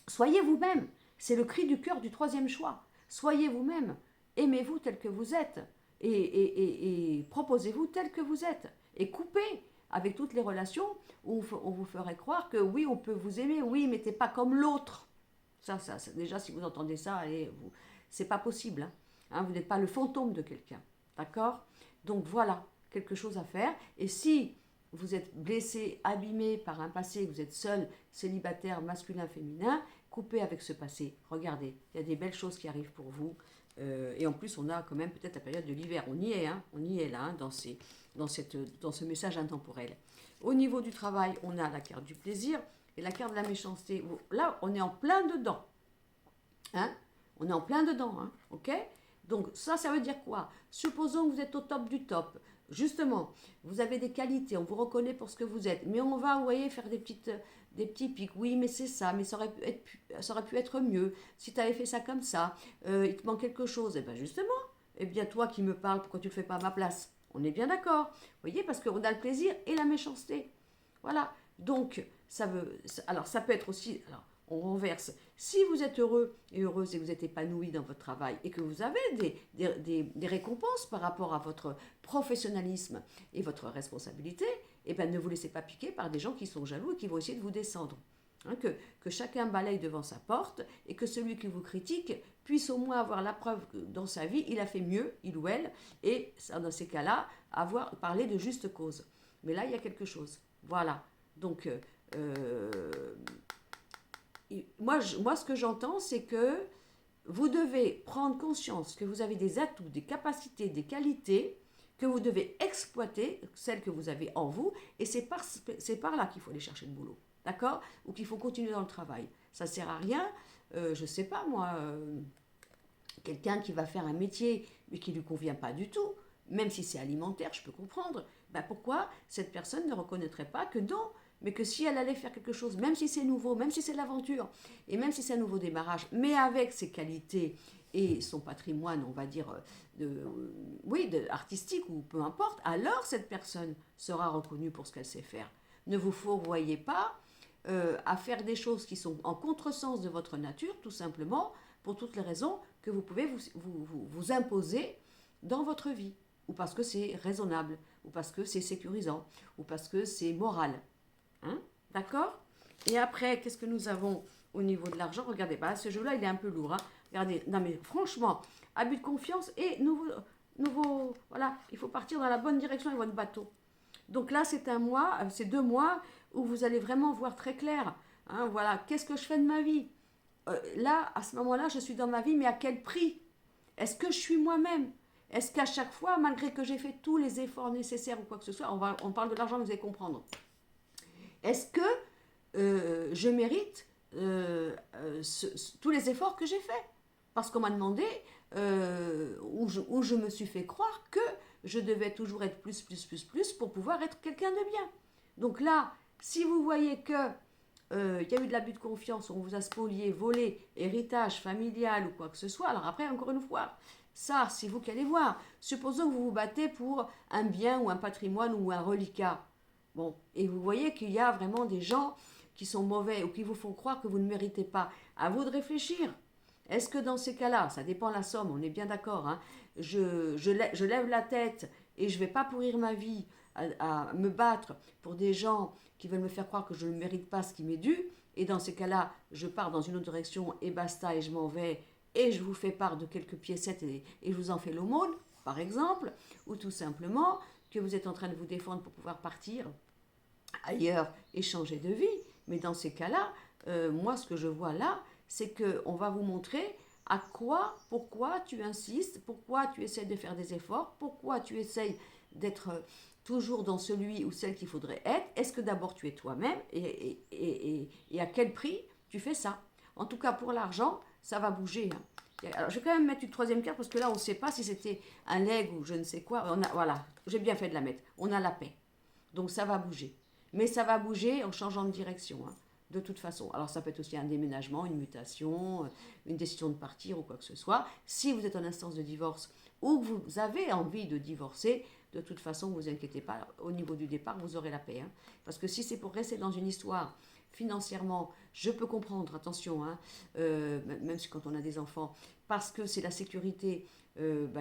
Speaker 1: Soyez vous-même, c'est le cri du cœur du 3e choix. Soyez vous-même, aimez-vous tel que vous êtes et proposez-vous tel que vous êtes. Et coupez avec toutes les relations où on vous ferait croire que oui, on peut vous aimer, oui, mais t'es pas comme l'autre. Ça, déjà, si vous entendez ça, allez, c'est pas possible. Hein, vous n'êtes pas le fantôme de quelqu'un, d'accord? Donc voilà, quelque chose à faire. Et si vous êtes blessé, abîmé par un passé, que vous êtes seul, célibataire, masculin, féminin, coupez avec ce passé. Regardez, il y a des belles choses qui arrivent pour vous. Et en plus, on a quand même peut-être la période de l'hiver. On y est, hein, on y est là, hein, dans ce message intemporel. Au niveau du travail, on a la carte du plaisir et la carte de la méchanceté. Là, on est en plein dedans. Hein, on est en plein dedans, hein, ok? Donc ça veut dire quoi? Supposons que vous êtes au top du top. Justement, vous avez des qualités, on vous reconnaît pour ce que vous êtes. Mais on va, vous voyez, faire des petits pics. Oui, mais c'est ça, mais ça aurait pu être mieux. Si tu avais fait ça comme ça, il te manque quelque chose. Et bien justement, eh bien toi qui me parles, pourquoi tu ne le fais pas à ma place? On est bien d'accord. Vous voyez, parce qu'on a le plaisir et la méchanceté. Voilà. Donc, alors ça peut être aussi... Alors, on renverse. Si vous êtes heureux et heureuse et que vous êtes épanoui dans votre travail et que vous avez des récompenses par rapport à votre professionnalisme et votre responsabilité, eh bien, ne vous laissez pas piquer par des gens qui sont jaloux et qui vont essayer de vous descendre. Hein, que chacun balaye devant sa porte et que celui qui vous critique puisse au moins avoir la preuve que dans sa vie, il a fait mieux, il ou elle, et dans ces cas-là, parler de juste cause. Mais là, il y a quelque chose. Voilà. Donc, moi, ce que j'entends, c'est que vous devez prendre conscience que vous avez des atouts, des capacités, des qualités que vous devez exploiter, celles que vous avez en vous, et c'est par là qu'il faut aller chercher le boulot. D'accord? Ou qu'il faut continuer dans le travail. Ça ne sert à rien, je ne sais pas moi, quelqu'un qui va faire un métier mais qui ne lui convient pas du tout, même si c'est alimentaire, je peux comprendre, ben pourquoi cette personne ne reconnaîtrait pas que non, mais que si elle allait faire quelque chose, même si c'est nouveau, même si c'est l'aventure, et même si c'est un nouveau démarrage, mais avec ses qualités et son patrimoine, on va dire, artistique ou peu importe, alors cette personne sera reconnue pour ce qu'elle sait faire. Ne vous fourvoyez pas à faire des choses qui sont en contresens de votre nature, tout simplement, pour toutes les raisons que vous pouvez vous imposer dans votre vie, ou parce que c'est raisonnable, ou parce que c'est sécurisant, ou parce que c'est moral. Hein? D'accord? Et après, qu'est-ce que nous avons au niveau de l'argent? Regardez, bah, ce jeu-là, il est un peu lourd. Hein? Regardez, non mais franchement, abus de confiance et voilà, il faut partir dans la bonne direction avec votre bateau. Donc là, c'est 2 mois où vous allez vraiment voir très clair. Hein, voilà, qu'est-ce que je fais de ma vie? Là, à ce moment-là, je suis dans ma vie, mais à quel prix? Est-ce que je suis moi-même? Est-ce qu'à chaque fois, malgré que j'ai fait tous les efforts nécessaires ou quoi que ce soit, on parle de l'argent, vous allez comprendre. Est-ce que je mérite tous les efforts que j'ai faits? Parce qu'on m'a demandé, où je me suis fait croire que je devais toujours être plus pour pouvoir être quelqu'un de bien. Donc là, si vous voyez que il y a eu de l'abus de confiance, on vous a spolié, volé, héritage familial ou quoi que ce soit, alors après, encore une fois, ça, c'est vous qui allez voir. Supposons que vous vous battez pour un bien ou un patrimoine ou un reliquat. Bon, et vous voyez qu'il y a vraiment des gens qui sont mauvais ou qui vous font croire que vous ne méritez pas. À vous de réfléchir. Est-ce que dans ces cas-là, ça dépend de la somme, on est bien d'accord, hein, je lève la tête et je ne vais pas pourrir ma vie à me battre pour des gens qui veulent me faire croire que je ne mérite pas ce qui m'est dû, et dans ces cas-là, je pars dans une autre direction et basta, et je m'en vais, et je vous fais part de quelques piécettes et je vous en fais l'aumône, par exemple, ou tout simplement que vous êtes en train de vous défendre pour pouvoir partir ailleurs et changer de vie. Mais dans ces cas-là, moi, ce que je vois là, c'est qu'on va vous montrer pourquoi tu insistes, pourquoi tu essaies de faire des efforts, pourquoi tu essaies d'être toujours dans celui ou celle qu'il faudrait être. Est-ce que d'abord tu es toi-même et à quel prix tu fais ça? En tout cas, pour l'argent, ça va bouger. Hein. Alors, je vais quand même mettre une troisième carte parce que là, on ne sait pas si c'était un leg ou je ne sais quoi. Voilà, j'ai bien fait de la mettre. On a la paix. Donc, ça va bouger. Mais ça va bouger en changeant de direction. Hein, de toute façon. Alors, ça peut être aussi un déménagement, une mutation, une décision de partir ou quoi que ce soit. Si vous êtes en instance de divorce ou que vous avez envie de divorcer, de toute façon, ne vous inquiétez pas, au niveau du départ, vous aurez la paix. Hein. Parce que si c'est pour rester dans une histoire financièrement, je peux comprendre, attention, hein, même si quand on a des enfants, parce que c'est la sécurité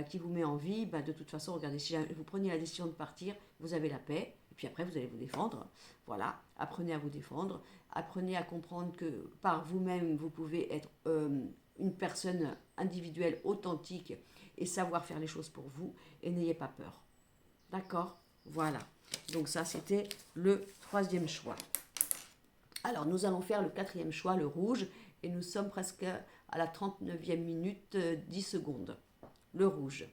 Speaker 1: qui vous met en vie, de toute façon, regardez, si vous prenez la décision de partir, vous avez la paix, et puis après, vous allez vous défendre. Voilà, apprenez à vous défendre, apprenez à comprendre que par vous-même, vous pouvez être une personne individuelle, authentique, et savoir faire les choses pour vous, et n'ayez pas peur. D'accord? Voilà. Donc ça, c'était le troisième choix. Alors, nous allons faire le quatrième choix, le rouge, et nous sommes presque à la 39e minute, 10 secondes. Le rouge.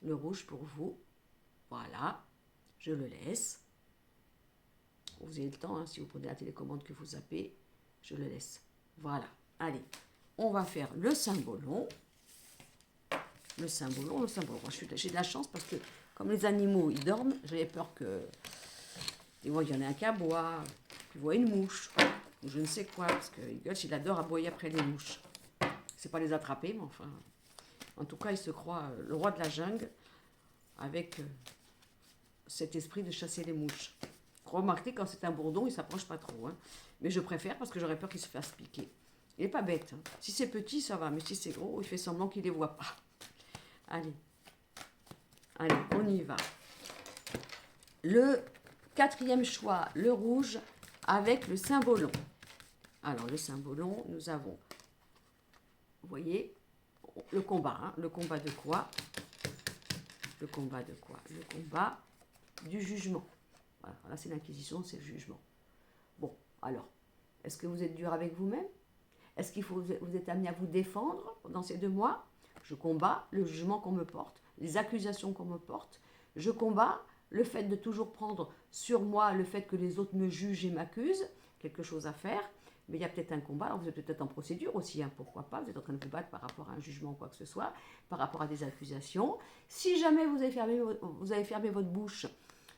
Speaker 1: Le rouge pour vous. Voilà. Je le laisse. Vous avez le temps, hein, si vous prenez la télécommande que vous zappez, je le laisse. Voilà. Allez, on va faire le symbolon. Le symbolon. J'ai de la chance parce que comme les animaux, ils dorment, j'avais peur que... Des fois, il y en a un qui aboie, puis voit une mouche, ou je ne sais quoi, parce que Eagles, il adore aboyer après les mouches. C'est pas les attraper, mais enfin... En tout cas, il se croit le roi de la jungle, avec cet esprit de chasser les mouches. Remarquez, quand c'est un bourdon, il ne s'approche pas trop. Hein. Mais je préfère parce que j'aurais peur qu'il se fasse piquer. Il n'est pas bête. Hein. Si c'est petit, ça va. Mais si c'est gros, il fait semblant qu'il ne les voit pas. Allez. Allez, on y va. Le quatrième choix, le rouge, avec le cymbolon. Alors, le cymbolon, nous avons, vous voyez, le combat. Hein. Le combat de quoi? Le combat de quoi? Le combat du jugement. Voilà, là, c'est l'inquisition, c'est le jugement. Bon, alors, est-ce que vous êtes dur avec vous-même? Est-ce qu'il faut vous êtes amené à vous défendre dans ces 2 mois? Je combats le jugement qu'on me porte, les accusations qu'on me porte. Je combats le fait de toujours prendre sur moi le fait que les autres me jugent et m'accusent. Quelque chose à faire. Mais il y a peut-être un combat. Alors vous êtes peut-être en procédure aussi, hein, pourquoi pas. Vous êtes en train de vous battre par rapport à un jugement ou quoi que ce soit, par rapport à des accusations. Si jamais vous avez fermé votre bouche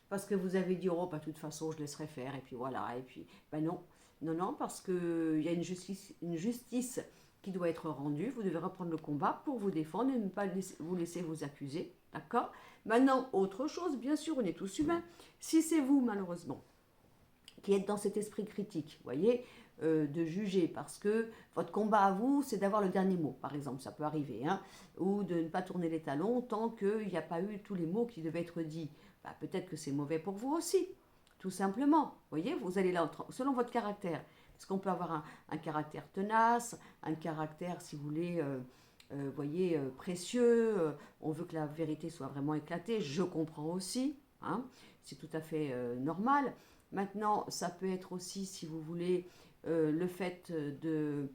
Speaker 1: parce que vous avez dit, oh, bah, de toute façon, je laisserai faire. Et puis voilà. Et puis, ben non. Non, parce qu'il y a une justice qui doit être rendue. Vous devez reprendre le combat pour vous défendre et ne pas vous laisser vous accuser. D'accord? Maintenant, autre chose, bien sûr, on est tous humains. Si c'est vous, malheureusement, qui êtes dans cet esprit critique, vous voyez, de juger, parce que votre combat à vous, c'est d'avoir le dernier mot, par exemple, ça peut arriver, hein, ou de ne pas tourner les talons tant qu'il n'y a pas eu tous les mots qui devaient être dits. Bah, peut-être que c'est mauvais pour vous aussi. Tout simplement, vous voyez, vous allez là, selon votre caractère. Parce qu'on peut avoir un caractère tenace, un caractère, si vous voulez, voyez, précieux. On veut que la vérité soit vraiment éclatée. Je comprends aussi. Hein, c'est tout à fait normal. Maintenant, ça peut être aussi, si vous voulez, le fait de...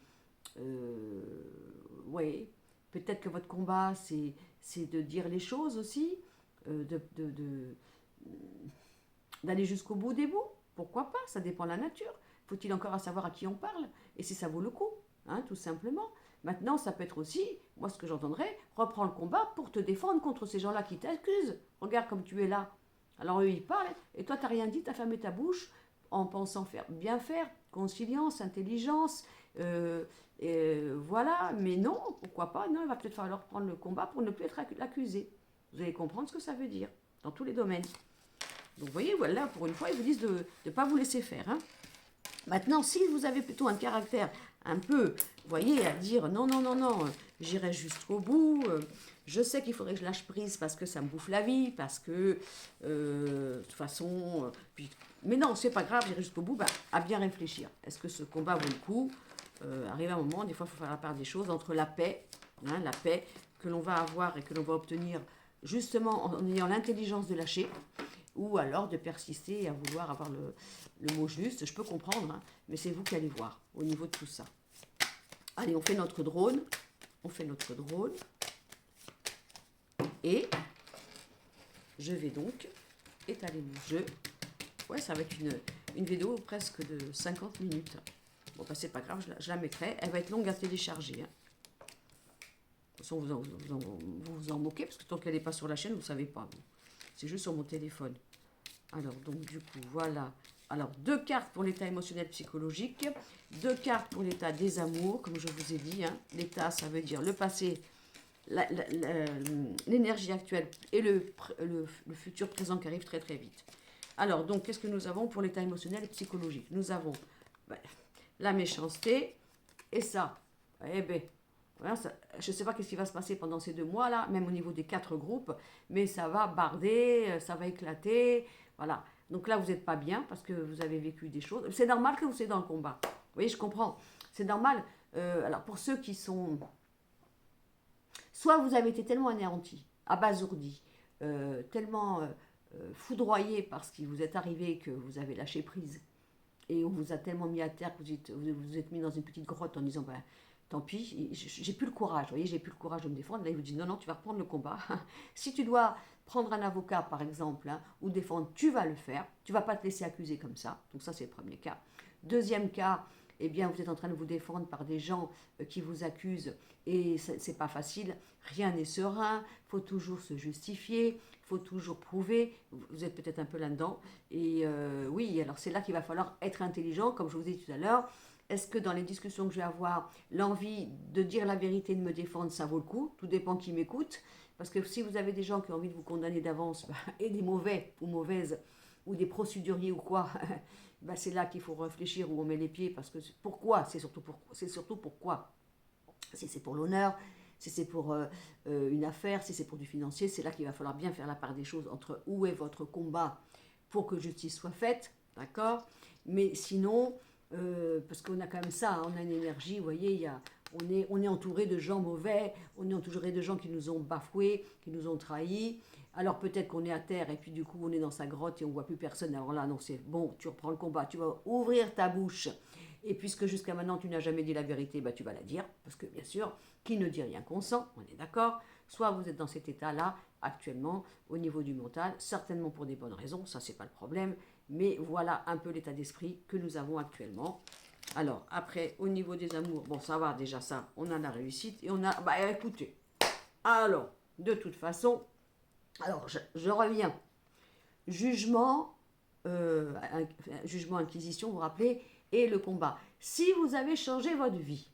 Speaker 1: oui, peut-être que votre combat, c'est de dire les choses aussi, d'aller jusqu'au bout des bouts. Pourquoi pas? Ça dépend de la nature. Faut-il encore à savoir à qui on parle? Et si ça vaut le coup, hein, tout simplement. Maintenant, ça peut être aussi, moi ce que j'entendrais, reprends le combat pour te défendre contre ces gens-là qui t'accusent. Regarde comme tu es là. Alors eux, ils parlent, et toi, tu n'as rien dit, tu as fermé ta bouche en pensant bien faire, conciliance, intelligence, voilà. Mais non, pourquoi pas? Non, il va peut-être falloir prendre le combat pour ne plus être accusé. Vous allez comprendre ce que ça veut dire, dans tous les domaines. Donc vous voyez, voilà, pour une fois, ils vous disent de ne pas vous laisser faire. Hein. Maintenant, si vous avez plutôt un caractère un peu, vous voyez, à dire non, j'irai jusqu'au bout, je sais qu'il faudrait que je lâche prise parce que ça me bouffe la vie, parce que, de toute façon, mais non, c'est pas grave, j'irai jusqu'au bout, bah, à bien réfléchir. Est-ce que ce combat vaut le coup? Arrive un moment, des fois, il faut faire la part des choses entre la paix que l'on va avoir et que l'on va obtenir justement en ayant l'intelligence de lâcher, ou alors de persister et à vouloir avoir le mot juste. Je peux comprendre, hein, mais c'est vous qui allez voir au niveau de tout ça. Allez, on fait notre drone. Et je vais donc étaler mon jeu. Ouais, ça va être une vidéo presque de 50 minutes. Bon, bah, c'est pas grave, je la mettrai. Elle va être longue à télécharger. Hein. De toute façon, vous en moquez, parce que tant qu'elle n'est pas sur la chaîne, vous ne savez pas. C'est juste sur mon téléphone. Alors, donc, du coup, voilà. Alors, 2 cartes pour l'état émotionnel psychologique, 2 cartes pour l'état des amours, comme je vous ai dit. Hein. L'état, ça veut dire le passé, l'énergie actuelle et le futur présent qui arrive très très vite. Alors, donc, qu'est-ce que nous avons pour l'état émotionnel et psychologique? Nous avons la méchanceté et ça. Eh bien, voilà, je ne sais pas ce qui va se passer pendant ces 2 mois-là, même au niveau des 4 groupes, mais ça va barder, ça va éclater, voilà. Donc là, vous n'êtes pas bien parce que vous avez vécu des choses. C'est normal que vous soyez dans le combat. Vous voyez, je comprends. C'est normal. Alors, pour ceux qui sont... Soit vous avez été tellement anéanti, abasourdi, tellement foudroyé par ce qui vous est arrivé que vous avez lâché prise. Et on vous a tellement mis à terre que vous êtes mis dans une petite grotte en disant... tant pis, j'ai plus le courage, vous voyez, j'ai plus le courage de me défendre. Là, il vous dit non, tu vas reprendre le combat. Si tu dois prendre un avocat, par exemple, hein, ou défendre, tu vas le faire. Tu vas pas te laisser accuser comme ça. Donc ça, c'est le premier cas. Deuxième cas, eh bien, vous êtes en train de vous défendre par des gens qui vous accusent et c'est pas facile. Rien n'est serein. Faut toujours se justifier. Faut toujours prouver. Vous êtes peut-être un peu là-dedans. Et oui, alors c'est là qu'il va falloir être intelligent, comme je vous ai dit tout à l'heure. Est-ce que dans les discussions que je vais avoir, l'envie de dire la vérité, de me défendre, ça vaut le coup? Tout dépend qui m'écoute. Parce que si vous avez des gens qui ont envie de vous condamner d'avance, et des mauvais ou mauvaises, ou des procéduriers ou quoi, ben c'est là qu'il faut réfléchir où on met les pieds, parce que pourquoi, c'est surtout pourquoi. Si c'est pour l'honneur, si c'est pour une affaire, si c'est pour du financier, c'est là qu'il va falloir bien faire la part des choses entre où est votre combat pour que justice soit faite, d'accord. Mais sinon, parce qu'on a quand même ça, hein, on a une énergie, vous voyez, on est entouré de gens mauvais, on est entouré de gens qui nous ont bafoués, qui nous ont trahis. Alors peut-être qu'on est à terre et puis du coup on est dans sa grotte et on voit plus personne. Alors là, non, c'est bon, tu reprends le combat, tu vas ouvrir ta bouche. Et puisque jusqu'à maintenant tu n'as jamais dit la vérité, bah, tu vas la dire. Parce que bien sûr, qui ne dit rien consent, on est d'accord. Soit vous êtes dans cet état-là actuellement au niveau du mental, certainement pour des bonnes raisons, ça c'est pas le problème. Mais voilà un peu l'état d'esprit que nous avons actuellement. Alors après, au niveau des amours, bon ça va déjà ça, on a la réussite et on a, bah écoutez, alors de toute façon, alors je reviens, jugement, jugement, inquisition, vous vous rappelez, et le combat. Si vous avez changé votre vie,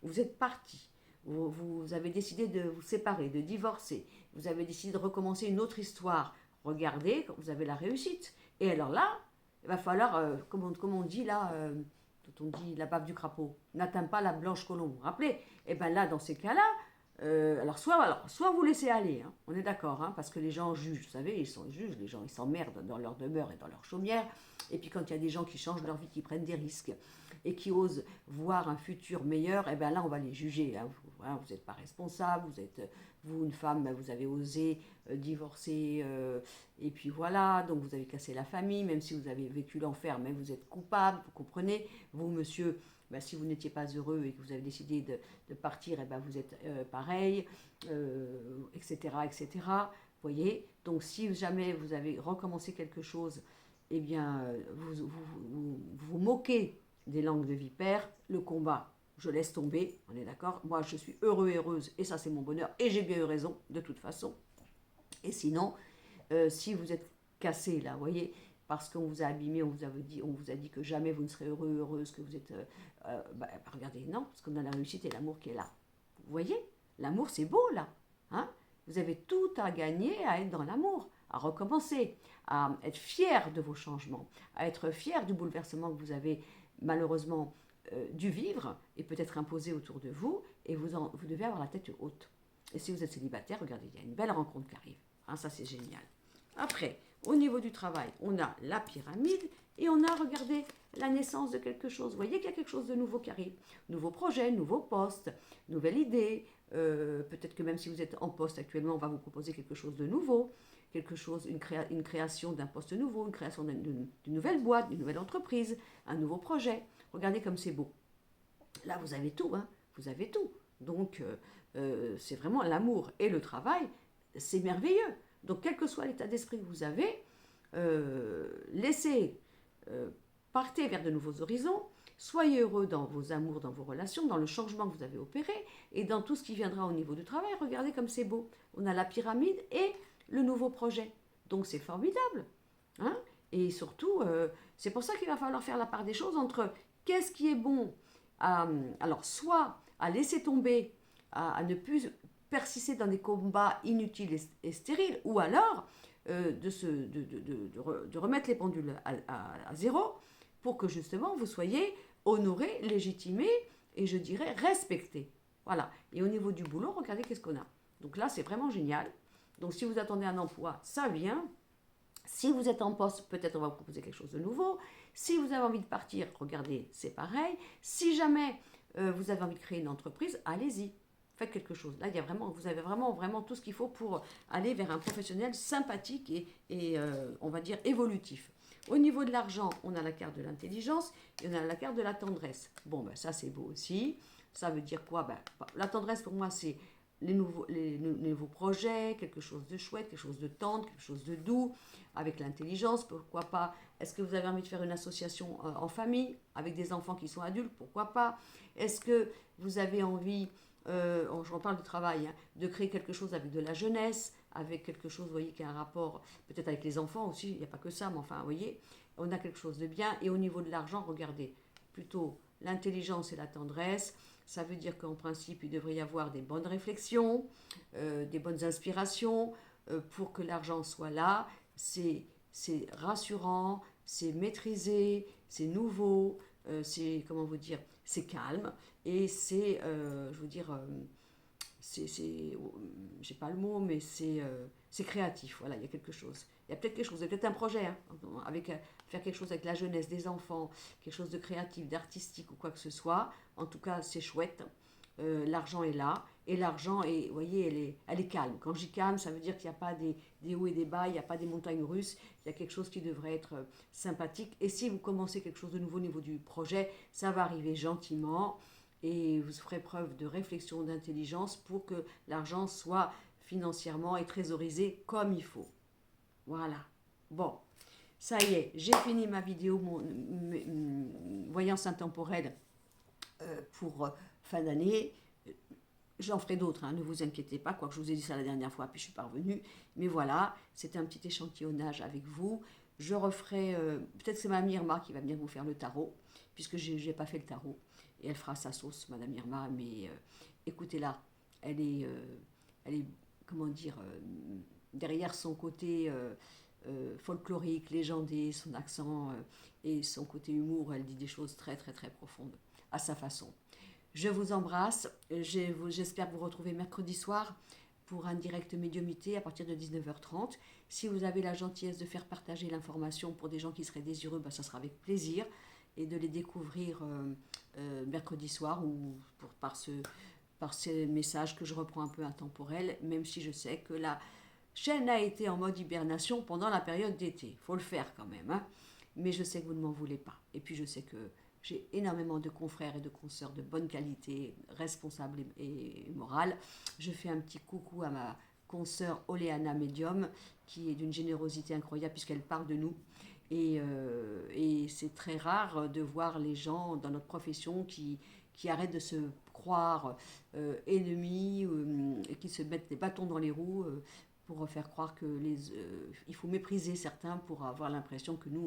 Speaker 1: vous êtes parti, vous avez décidé de vous séparer, de divorcer, vous avez décidé de recommencer une autre histoire, regardez, vous avez la réussite. Et alors là, il va falloir, comme on dit là, on dit la bave du crapaud, n'atteint pas la blanche colombe, vous vous rappelez. Et bien là, dans ces cas-là, alors, soit vous laissez aller, hein, on est d'accord, hein, parce que les gens jugent, vous savez, ils jugent, les gens ils s'emmerdent dans leur demeure et dans leur chaumière, et puis quand il y a des gens qui changent leur vie, qui prennent des risques, et qui osent voir un futur meilleur, et bien là on va les juger, hein, vous n'êtes pas responsable, vous une femme, ben, vous avez osé divorcer, et puis voilà, donc vous avez cassé la famille, même si vous avez vécu l'enfer, mais vous êtes coupable, vous comprenez, vous monsieur, ben, si vous n'étiez pas heureux et que vous avez décidé de partir, et ben vous êtes pareil, etc., etc. Voyez, donc si jamais vous avez recommencé quelque chose, eh bien, vous moquez des langues de vipère, le combat, je laisse tomber, on est d'accord. Moi, je suis heureux et heureuse, et ça, c'est mon bonheur, et j'ai bien eu raison, de toute façon. Et sinon, si vous êtes cassé, là, vous voyez, parce qu'on vous a abîmé, on vous a dit que jamais vous ne serez heureux, heureuse, que vous êtes... bah, regardez, non, parce qu'on a la réussite et l'amour qui est là. Vous voyez, l'amour, c'est beau, là. Hein, vous avez tout à gagner à être dans l'amour, à recommencer, à être fier de vos changements, à être fier du bouleversement que vous avez malheureusement dû vivre et peut-être imposé autour de vous, et vous devez avoir la tête haute. Et si vous êtes célibataire, regardez, il y a une belle rencontre qui arrive. Hein, ça, c'est génial. Après, au niveau du travail, on a la pyramide et on a, regardez, la naissance de quelque chose. Vous voyez qu'il y a quelque chose de nouveau qui arrive. Nouveau projet, nouveau poste, nouvelle idée. Peut-être que même si vous êtes en poste actuellement, on va vous proposer quelque chose de nouveau. Quelque chose, une création d'un poste nouveau, une création d'une nouvelle boîte, d'une nouvelle entreprise, un nouveau projet. Regardez comme c'est beau. Là, vous avez tout, hein. Vous avez tout. Donc, c'est vraiment l'amour et le travail, c'est merveilleux. Donc, quel que soit l'état d'esprit que vous avez, laissez, partez vers de nouveaux horizons, soyez heureux dans vos amours, dans vos relations, dans le changement que vous avez opéré et dans tout ce qui viendra au niveau du travail. Regardez comme c'est beau. On a la pyramide et le nouveau projet. Donc, c'est formidable. Hein, et surtout, c'est pour ça qu'il va falloir faire la part des choses entre qu'est-ce qui est bon, alors soit à laisser tomber, à ne plus persister dans des combats inutiles et stériles, ou alors de remettre les pendules à zéro pour que justement vous soyez honoré, légitimé et je dirais respecté. Voilà. Et au niveau du boulot, regardez qu'est-ce qu'on a. Donc là, c'est vraiment génial. Donc si vous attendez un emploi, ça vient. Si vous êtes en poste, peut-être on va vous proposer quelque chose de nouveau. Si vous avez envie de partir, regardez, c'est pareil. Si jamais vous avez envie de créer une entreprise, allez-y. Faites quelque chose. Là, vous avez vraiment tout ce qu'il faut pour aller vers un professionnel sympathique et on va dire évolutif. Au niveau de l'argent, on a la carte de l'intelligence et on a la carte de la tendresse. Bon, ben, ça c'est beau aussi. Ça veut dire quoi? Ben, la tendresse pour moi c'est les nouveaux projets, quelque chose de chouette, quelque chose de tendre, quelque chose de doux, avec l'intelligence, pourquoi pas. Est-ce que vous avez envie de faire une association en famille, avec des enfants qui sont adultes, pourquoi pas. Est-ce que vous avez envie, je reparle du travail, hein, de créer quelque chose avec de la jeunesse, avec quelque chose, vous voyez, qui a un rapport peut-être avec les enfants aussi, il n'y a pas que ça, mais enfin, vous voyez, on a quelque chose de bien. Et au niveau de l'argent, regardez, plutôt l'intelligence et la tendresse. Ça veut dire qu'en principe, il devrait y avoir des bonnes réflexions, des bonnes inspirations pour que l'argent soit là. C'est c'est rassurant, c'est maîtrisé, c'est nouveau, c'est, comment vous dire, c'est calme et c'est, je veux dire, j'ai pas le mot, mais c'est créatif. Voilà, il y a quelque chose. Il y a peut-être quelque chose, il y a peut-être un projet, hein, avec, faire quelque chose avec la jeunesse, des enfants, quelque chose de créatif, d'artistique ou quoi que ce soit. En tout cas, c'est chouette. L'argent est là. Et l'argent, est, vous voyez, elle est calme. Quand je dis calme, ça veut dire qu'il n'y a pas des hauts et des bas, il n'y a pas des montagnes russes. Il y a quelque chose qui devrait être sympathique. Et si vous commencez quelque chose de nouveau au niveau du projet, ça va arriver gentiment et vous ferez preuve de réflexion, d'intelligence pour que l'argent soit financièrement et trésorisé comme il faut. Voilà. Bon, ça y est, j'ai fini ma vidéo voyance intemporelle pour fin d'année. J'en ferai d'autres, hein, ne vous inquiétez pas, quoique je vous ai dit ça la dernière fois, puis je suis parvenue. Mais voilà, c'était un petit échantillonnage avec vous. Je referai, peut-être c'est Madame Irma qui va venir vous faire le tarot, puisque je n'ai pas fait le tarot. Et elle fera sa sauce, Madame Irma, mais écoutez-la, elle est, comment dire, derrière son côté folklorique, légendé, son accent et son côté humour, elle dit des choses très très très profondes, à sa façon. Je vous embrasse. J'espère vous retrouver mercredi soir pour un direct médiumité à partir de 19h30. Si vous avez la gentillesse de faire partager l'information pour des gens qui seraient désireux, ben, ça sera avec plaisir. Et de les découvrir mercredi soir ou par ces messages que je reprends un peu intemporels, même si je sais que la chaîne a été en mode hibernation pendant la période d'été. Il faut le faire quand même, hein. Mais je sais que vous ne m'en voulez pas. Et puis je sais que j'ai énormément de confrères et de consoeurs de bonne qualité, responsables et morales. Je fais un petit coucou à ma consoeur Oleana Medium, qui est d'une générosité incroyable puisqu'elle parle de nous. Et c'est très rare de voir les gens dans notre profession qui arrêtent de se croire ennemis et qui se mettent des bâtons dans les roues pour faire croire que il faut mépriser certains pour avoir l'impression que nous,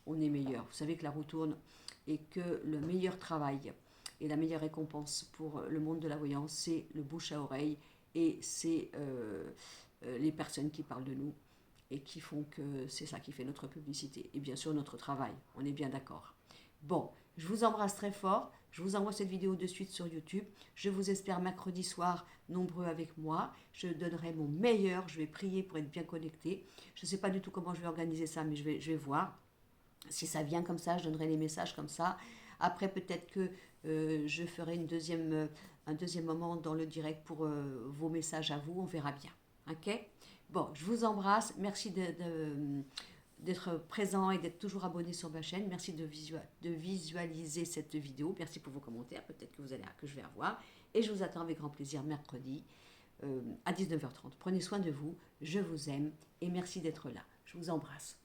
Speaker 1: on est meilleurs. Vous savez que la roue tourne et que le meilleur travail et la meilleure récompense pour le monde de la voyance, c'est le bouche à oreille et c'est les personnes qui parlent de nous et qui font que c'est ça qui fait notre publicité et bien sûr notre travail, on est bien d'accord. Bon, je vous embrasse très fort, je vous envoie cette vidéo de suite sur YouTube, je vous espère mercredi soir nombreux avec moi, je donnerai mon meilleur, je vais prier pour être bien connecté, je ne sais pas du tout comment je vais organiser ça mais je vais voir, si ça vient comme ça, je donnerai les messages comme ça, après peut-être que je ferai un deuxième moment dans le direct pour vos messages à vous, on verra bien, ok? Bon, je vous embrasse, merci d'être présent et d'être toujours abonné sur ma chaîne. Merci de visualiser cette vidéo. Merci pour vos commentaires, peut-être que je vais avoir. Et je vous attends avec grand plaisir mercredi à 19h30. Prenez soin de vous, je vous aime et merci d'être là. Je vous embrasse.